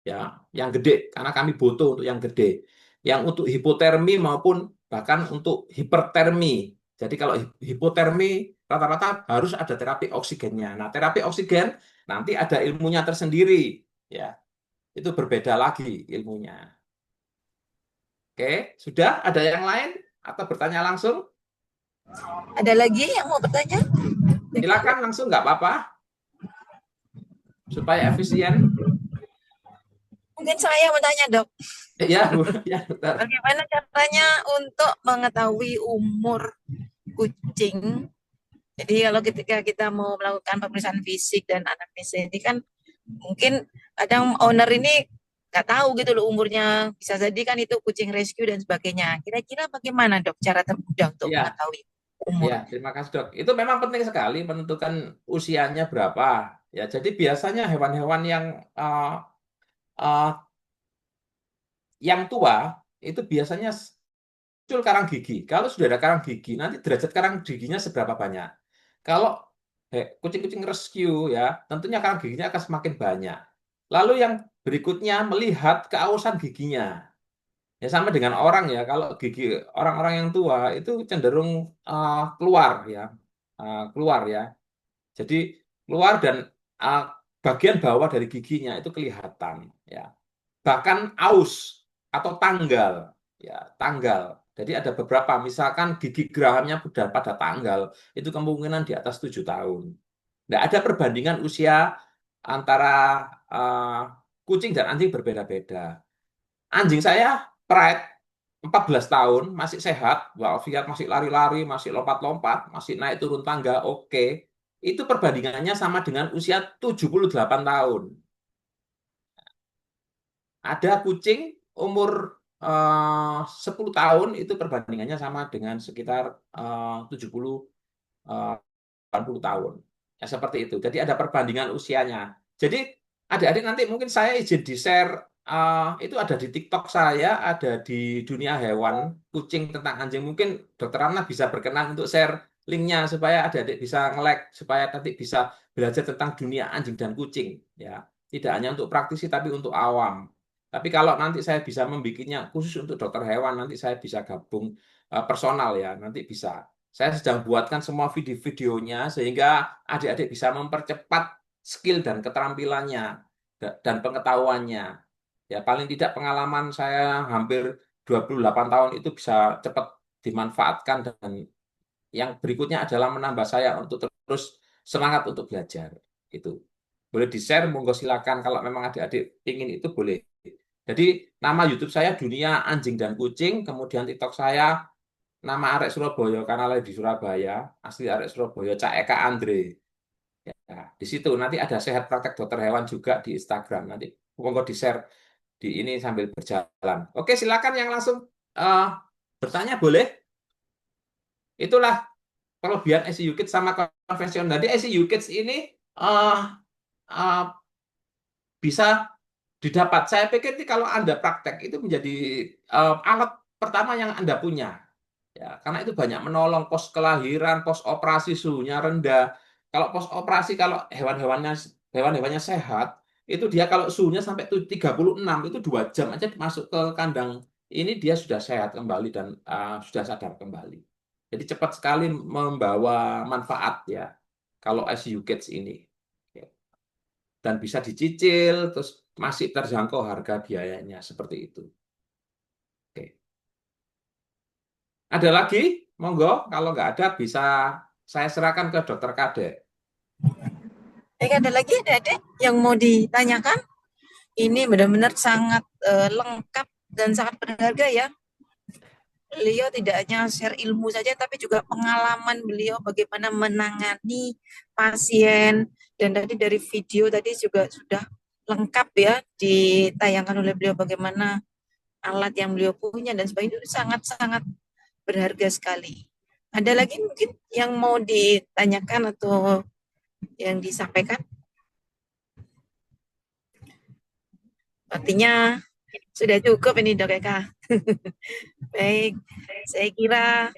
Ya, yang gede karena kami butuh untuk yang gede. Yang untuk hipotermi maupun bahkan untuk hipertermi. Jadi kalau hipotermi rata-rata harus ada terapi oksigennya. Nah, terapi oksigen nanti ada ilmunya tersendiri ya. Itu berbeda lagi ilmunya. Oke, sudah ada yang lain atau bertanya langsung? Ada lagi yang mau bertanya? Silakan langsung, nggak apa-apa. Supaya efisien. Mungkin saya mau tanya, Dok. Ya, Bu. Ya, dokter. Bagaimana caranya untuk mengetahui umur kucing? Jadi kalau ketika kita mau melakukan pemeriksaan fisik dan anamnesa ini kan mungkin kadang owner ini nggak tahu gitu loh umurnya. Bisa jadi kan itu kucing rescue dan sebagainya. Kira-kira bagaimana, Dok, cara termudah untuk Ya, mengetahui umur? ya, terima kasih dok. Itu memang penting sekali menentukan usianya berapa. Ya, jadi biasanya hewan-hewan uh, uh, yang tua itu biasanya muncul karang gigi. Kalau sudah ada karang gigi, nanti derajat karang giginya seberapa banyak. Kalau kucing-kucing rescue ya, tentunya karang giginya akan semakin banyak. Lalu yang berikutnya melihat keausan giginya. Ya sama dengan orang ya, kalau gigi orang-orang yang tua itu cenderung keluar ya, keluar ya. Jadi keluar dan uh, bagian bawah dari giginya itu kelihatan ya. Bahkan aus atau tanggal. ya tanggal. Jadi ada beberapa, misalkan gigi gerahamnya sudah pada tanggal, itu kemungkinan di atas 7 tahun. Nggak ada perbandingan usia antara eh, kucing dan anjing berbeda-beda. Anjing saya Pride 14 tahun masih sehat, walafiat, masih lari-lari, masih lompat-lompat, masih naik turun tangga, oke. Itu perbandingannya sama dengan usia 78 tahun. Ada kucing umur 10 tahun itu perbandingannya sama dengan sekitar 70 eh, 80 tahun. Ya seperti itu. Jadi ada perbandingan usianya. Jadi adik-adik nanti mungkin saya izin di-share itu ada di TikTok saya, ada di dunia hewan, kucing tentang anjing. Mungkin Dokter Anna bisa berkenan untuk share linknya supaya adik-adik bisa nge-like, supaya nanti bisa belajar tentang dunia anjing dan kucing. Ya, tidak hanya untuk praktisi tapi untuk awam. Tapi kalau nanti saya bisa membuatnya khusus untuk dokter hewan, nanti saya bisa gabung personal ya, nanti bisa. Saya sedang buatkan semua video-videonya sehingga adik-adik bisa mempercepat skill dan keterampilannya dan pengetahuannya. Ya, paling tidak pengalaman saya hampir 28 tahun itu bisa cepat dimanfaatkan dan yang berikutnya adalah menambah saya untuk terus semangat untuk belajar. Itu. Boleh di-share, monggo silakan kalau memang adik-adik ingin itu boleh. Jadi nama YouTube saya Dunia Anjing dan Kucing, kemudian TikTok saya nama Arek Surabaya karena lagi di Surabaya, asli Arek Surabaya, Cak Eka Andre. Ya, di situ nanti ada sehat praktek dokter hewan juga di Instagram. Nanti monggo di-share di ini sambil berjalan. Oke, silakan yang langsung eh, bertanya boleh. Itulah kelebihan ICU Kids sama konvensional. Jadi ICU Kids ini eh, eh, bisa didapat. Saya pikir ini kalau Anda praktek itu menjadi alat pertama yang Anda punya. Ya, karena itu banyak menolong pos kelahiran, pos operasi suhunya rendah. Kalau pos operasi kalau hewan-hewannya sehat, itu dia kalau suhunya sampai 36 itu 2 jam aja masuk ke kandang ini dia sudah sehat kembali dan sudah sadar kembali. Jadi cepat sekali membawa manfaat ya kalau ICU Kids ini. Ya. Dan bisa dicicil terus masih terjangkau harga biayanya seperti itu. Oke. Ada lagi? Monggo, kalau nggak ada bisa saya serahkan ke Dokter Kade. Ada lagi adik-adik yang mau ditanyakan? Ini benar-benar sangat lengkap dan sangat berharga ya. Beliau tidak hanya share ilmu saja, tapi juga pengalaman beliau bagaimana menangani pasien. Dan tadi dari video tadi juga sudah lengkap ya ditayangkan oleh beliau bagaimana alat yang beliau punya dan sebagainya. Itu sangat-sangat berharga sekali. Ada lagi mungkin yang mau ditanyakan atau yang disampaikan? Artinya sudah cukup ini Dok Eka. Baik, saya kira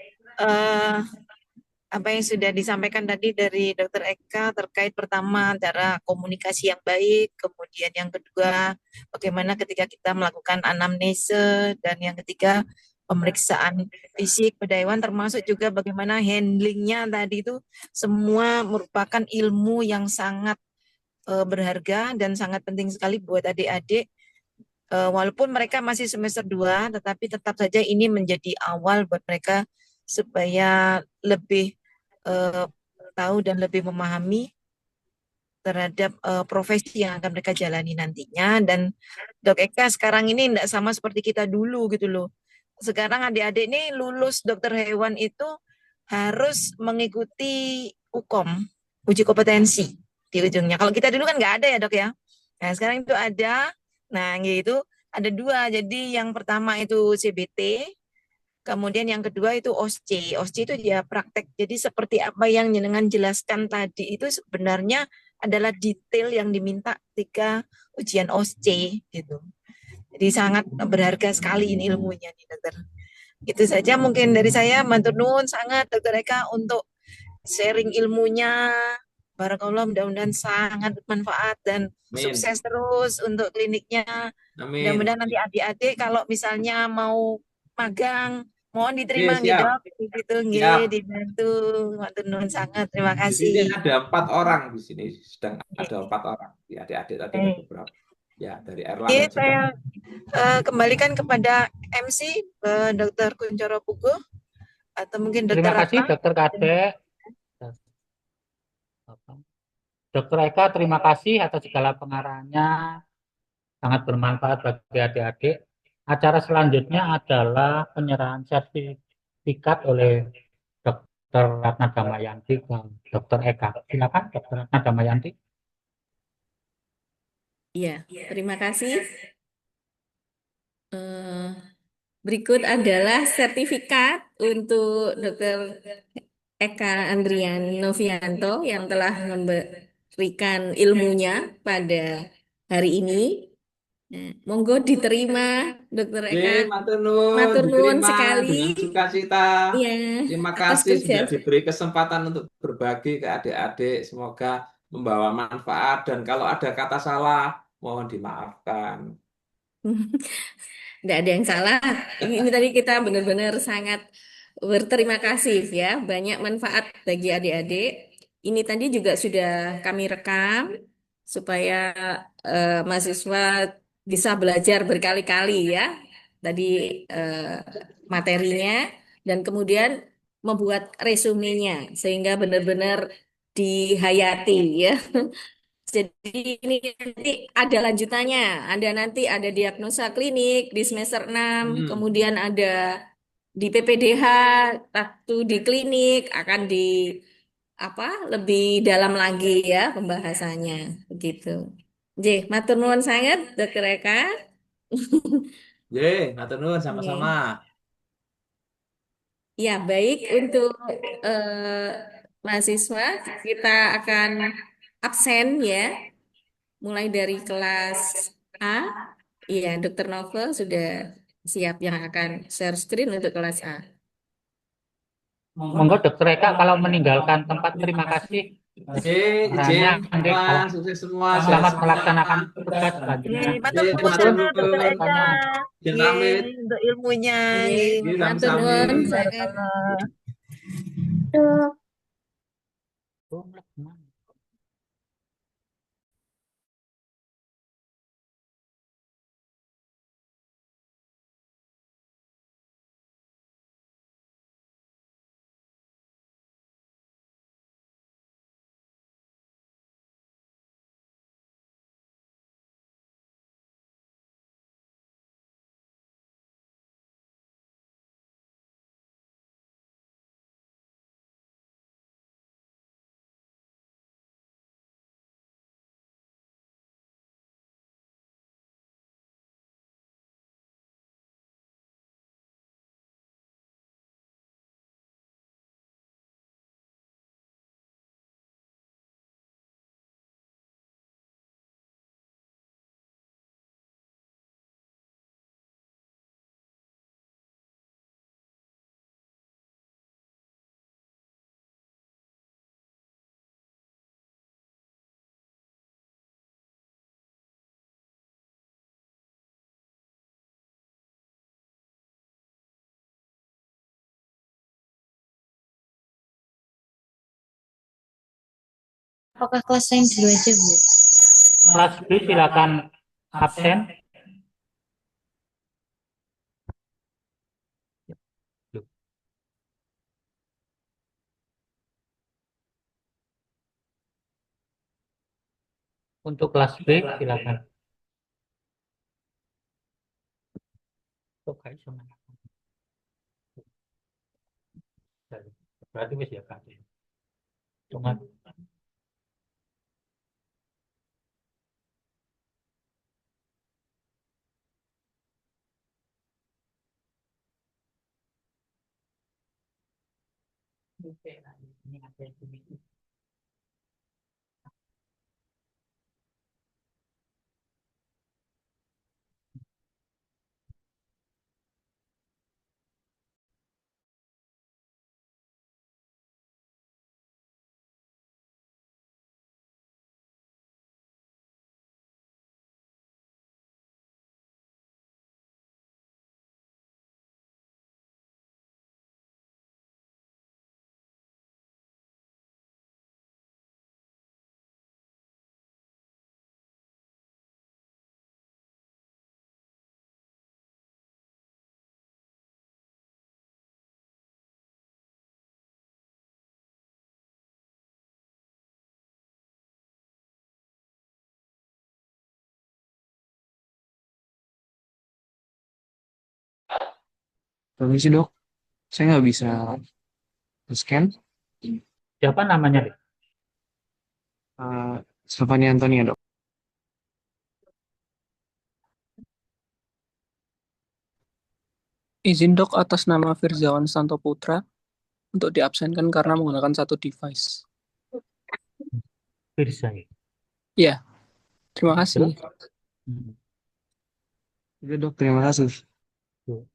apa yang sudah disampaikan tadi dari Dr. Eka terkait pertama antara komunikasi yang baik, kemudian yang kedua bagaimana ketika kita melakukan anamnese, dan yang ketiga pemeriksaan fisik pada hewan, termasuk juga bagaimana handlingnya tadi itu semua merupakan ilmu yang sangat berharga dan sangat penting sekali buat adik-adik. Walaupun mereka masih semester 2, tetapi tetap saja ini menjadi awal buat mereka supaya lebih tahu dan lebih memahami terhadap profesi yang akan mereka jalani nantinya. Dan Dok Eka sekarang ini tidak sama seperti kita dulu gitu loh. Sekarang adik-adik ini lulus dokter hewan itu harus mengikuti UKOM, uji kompetensi di ujungnya. Kalau kita dulu kan nggak ada ya Dok ya. Nah sekarang itu ada. Nah gitu ada 2. Jadi yang pertama itu CBT, kemudian yang kedua itu OSCE. OSCE itu dia praktek. Jadi seperti apa yang jenengan jelaskan tadi itu sebenarnya adalah detail yang diminta ketika ujian OSCE gitu. Jadi sangat berharga sekali ini ilmunya nih Dokter. Itu saja mungkin dari saya. Matur nuwun sangat Dokter Eka untuk sharing ilmunya. Barakallah, mudah-mudahan sangat bermanfaat dan Amin. sukses terus untuk kliniknya. Amin. Mudah-mudahan nanti adik-adik kalau misalnya mau magang, mohon diterima Oke, gitu, siap. gitu Siap. dibantu. Matur nuwun sangat, terima Di sini kasih. ada 4 orang di sini, sedang ada Oke. 4 orang. Ya, adik-adik tadi ada Baik. beberapa. Ya, dari Oke, Erlangga juga. saya kembalikan kepada MC Dr. Kunchoro Pugu atau mungkin Terima Dr. kasih Ratna. Dokter Kadek. Dokter Eka, terima kasih atas segala pengarahannya. Sangat bermanfaat bagi adik-adik. Acara selanjutnya adalah penyerahan sertifikat oleh Dokter Ratna Damayanti ke Dokter Eka. Silakan Dokter Ratna Damayanti. Iya, terima kasih. Eh, Berikut adalah sertifikat untuk Dr. Eka Andrian Novianto yang telah memberikan ilmunya pada hari ini. Nah, monggo diterima, Dr. Eka. Matur nuwun, Matur nuwun diterima sekali. dengan sukacita. Ya, Terima atas kasih kerja. sudah diberi kesempatan untuk berbagi ke adik-adik. Semoga membawa manfaat dan kalau ada kata salah, mohon dimaafkan. Tidak ada yang salah. Ini tadi kita benar-benar sangat berterima kasih ya. Banyak manfaat bagi adik-adik. Ini tadi juga sudah kami rekam supaya mahasiswa bisa belajar berkali-kali ya. Tadi eh, materinya dan kemudian membuat resumenya sehingga benar-benar dihayati ya. Jadi ini nanti ada lanjutannya. Ada nanti ada diagnosa klinik di semester 6, kemudian ada di PPDH, waktu di klinik akan di apa lebih dalam lagi ya pembahasannya begitu. J, matur nuwun sangat Dokter Eka. Matur nuwun sama-sama. Nih. Ya, baik untuk eh, mahasiswa kita akan absen ya. Mulai dari kelas A, iya, Dokter Novel sudah siap yang akan share screen untuk kelas A. Monggo Dokter Eka kalau meninggalkan tempat, terima kasih. Perannya Andek, Teman, sukses semua, sehat selamat semua. melaksanakan tugas selanjutnya. Matur nuwun Matur sangat Dr. nuwun. Eka. Izin Nggih, pamit. untuk ilmunya. Iya, Nggih, matur Sami-sami. nuwun sangat. barakallah. Apakah kelas lain dulu aja, Bu? Kelas B silakan absen. Untuk kelas B silakan. Kok guys sama berarti wis ya Kak. Cuma ini ada yang Permisi dok, saya nggak bisa scan. Siapa namanya, Dik? Stefani Antonia dok. Izin dok atas nama Firzawan Santo Putra untuk diabsenkan karena menggunakan satu device. Firsa ya? Iya, terima kasih. Terus? Hmm. Oke dok, terima kasih. Tuh.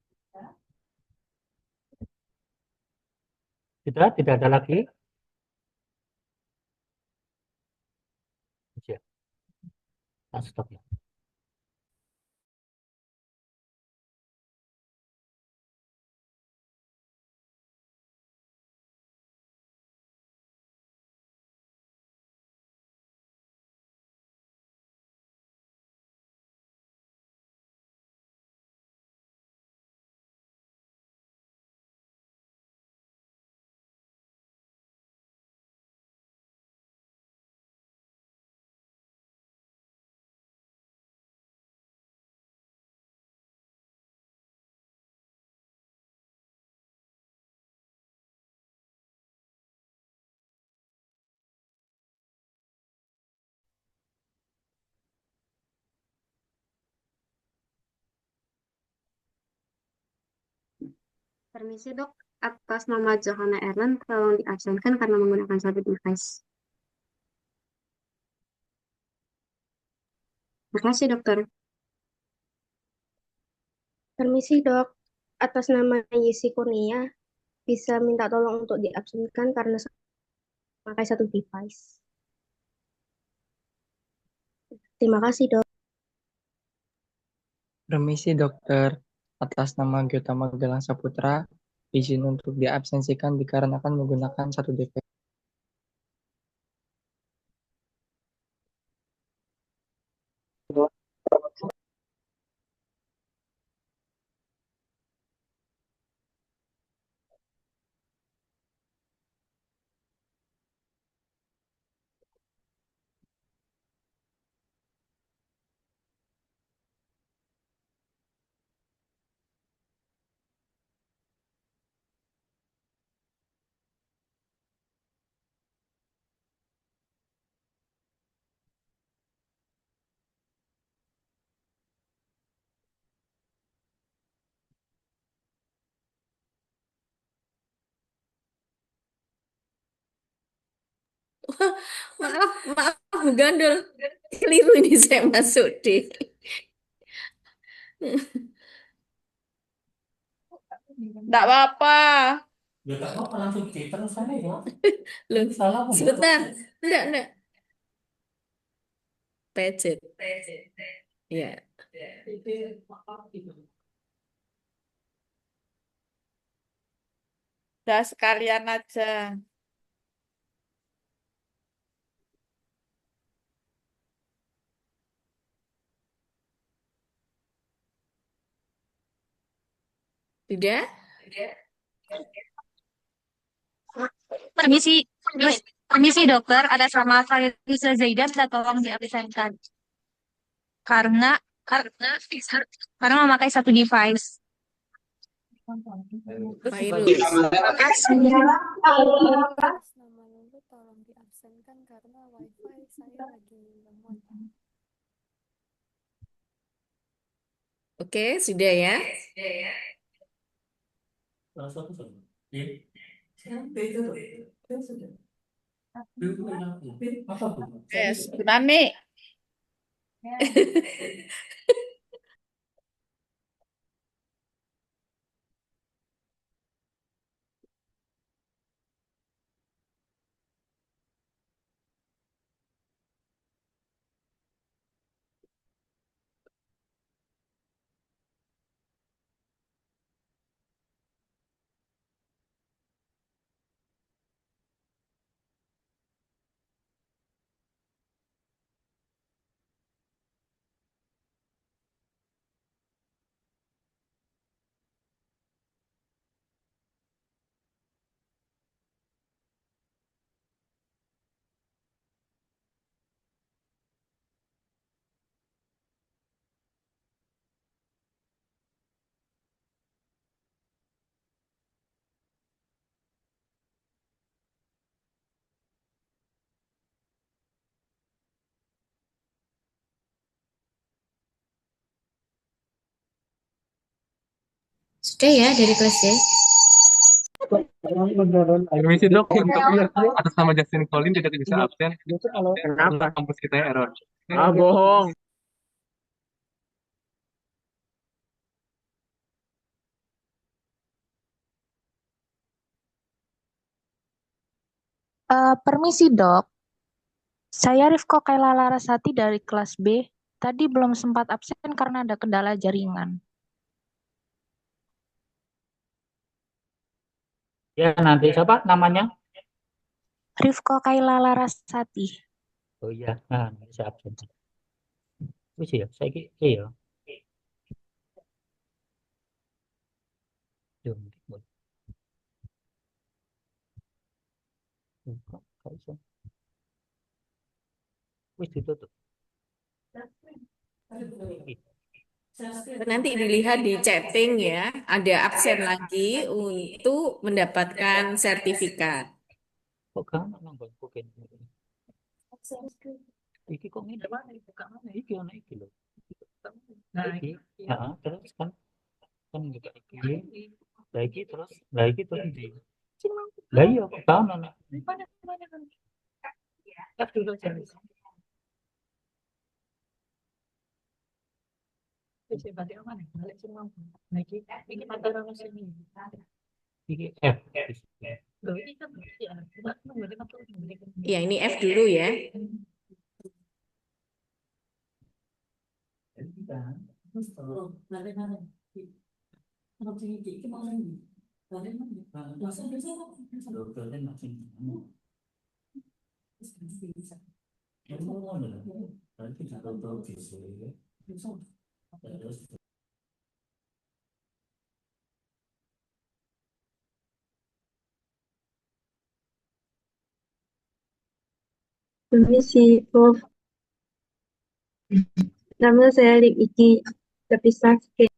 Sudah, tidak ada lagi? Ya, stop ya. Permisi dok, atas nama Johanna Erlen, tolong diabsenkan karena menggunakan satu device. Terima kasih dokter. Permisi dok, atas nama Yesi Kurnia, bisa minta tolong untuk diabsenkan karena memakai satu device. Terima kasih dok. Permisi dokter, atas nama Gautama Galang Saputra, izin untuk diabsensikan dikarenakan menggunakan satu device. Maaf, maaf, Bu Gandul. Keliru ini saya masuk di. Enggak apa-apa. Ya tak apa langsung terus sana ya. Loh, Salah sebentar. Enggak. Pecet. Ya. Udah sekalian aja. Tidak? Permisi, permisi dokter, ada sama Farisa Zaidan, dan tolong diabsenkan karena karena karena memakai satu device. Virus. Terima kasih. Nama Lulu tolong diabsenkan karena wifi saya lagi lemot. Oke, sudah ya. Yes, Nani. Sudah ya dari kelas C. Permisi dok, untuk atas nama Justin Collin tidak bisa absen karena Kenapa? kampus kita error. Ah, bohong. Permisi dok, saya Rifko Kaila Larasati dari kelas B. Tadi belum sempat absen karena ada kendala jaringan. Ya, nanti siapa namanya? Rifko Kaila Larasati. Oh iya, nah, saya absen. Wis ya, saya iya. Duh, kok iso? Wis ditutup. Nanti dilihat di chatting ya, ada absen lagi untuk mendapatkan sertifikat. Kok gak ono nang bukin. Iki kok ngene mana buka mana iki ono iki lho. Nah, iki. Heeh, terus kan juga iki. Lah iki terus di. Lah iya kok gak ono. Kan dulu jenis. Wis berarti mana? Balik semua. Nah iki antara sini. Iki F. Loh, ini kan ya, Ya, ini F dulu ya. Permisi, Prof. Nama saya Lik Iki, terpisah sikit.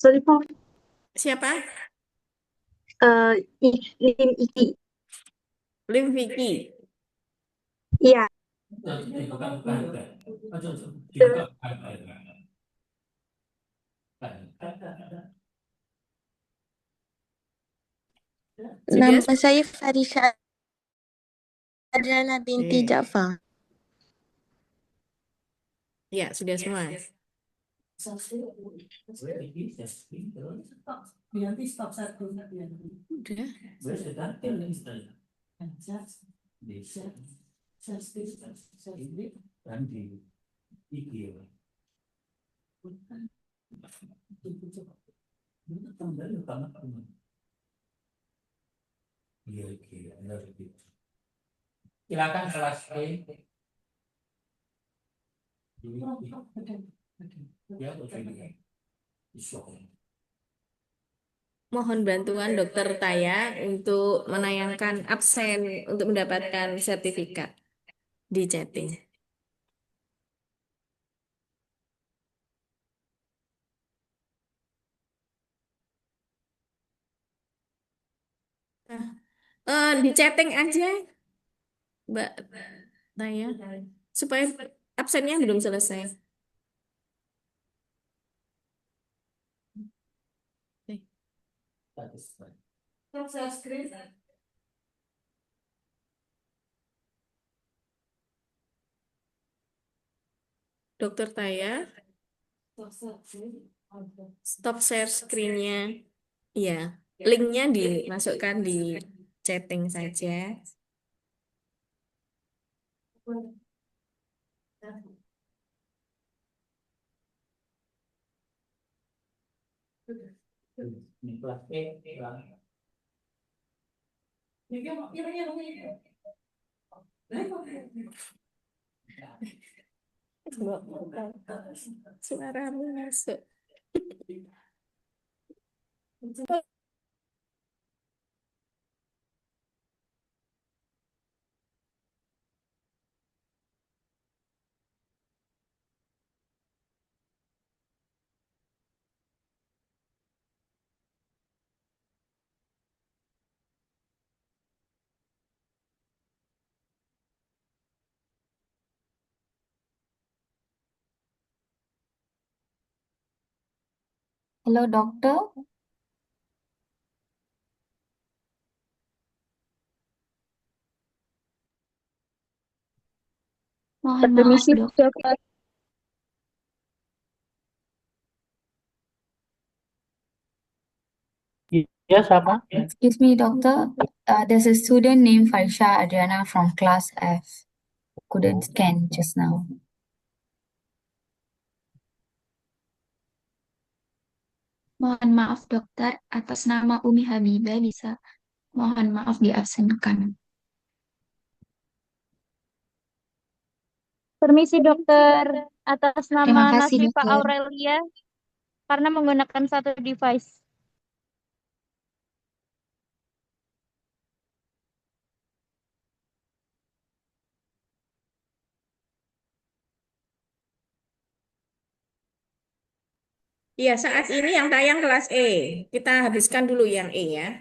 Sorry, Prof. Siapa? Lim Iki. Lim Vicky. Iya. Sudah? Nama saya Farisha Adriana binti Ja'far. Ya, sudah semua. Silakan kelas B. Mohon bantuan Dokter Taya untuk menayangkan absen untuk mendapatkan sertifikat di chatting. Di chatting aja, Mbak Taya, supaya absennya belum selesai. Dokter Taya, stop share screen-nya. Iya, linknya dimasukkan di chatting saja. Kelas E. Suaramu masuk. Halo dokter, mohon maaf Permisi, dokter. dokter. Iya, sama. Excuse me doctor, there's a student named Farisha Adriana from class F. Couldn't scan just now. Mohon maaf dokter, atas nama Umi Habibah bisa mohon maaf diabsenkan. Permisi, dokter. Atas Terima nama kasih Nasrifa dokter. Aurelia, karena menggunakan satu device. Iya, saat ini yang tayang kelas E. Kita habiskan dulu yang E ya.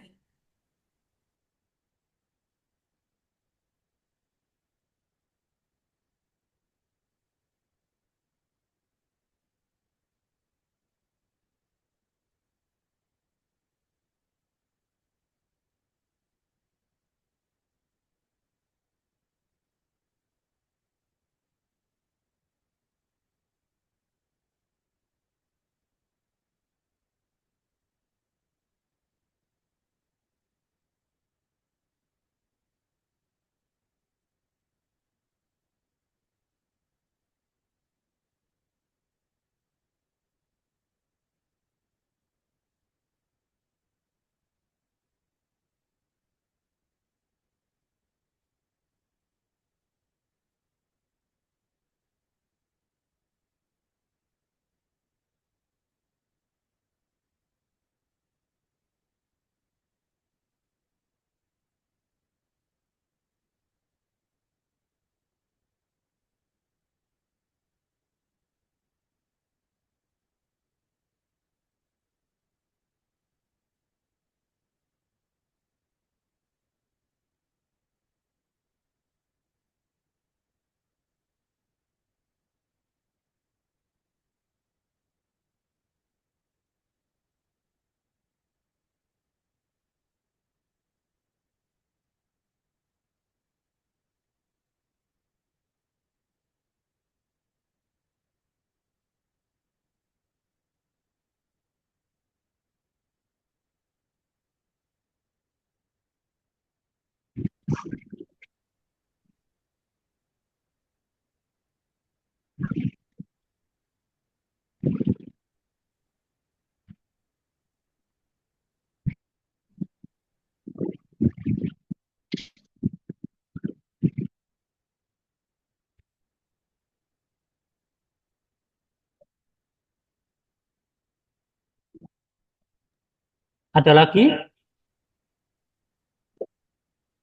Ada lagi?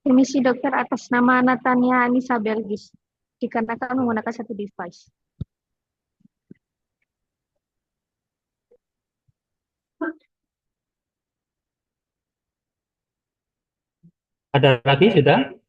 Permisi, dokter. Atas nama Natania Anissa Belgis, dikarenakan menggunakan satu device. Ada lagi sudah?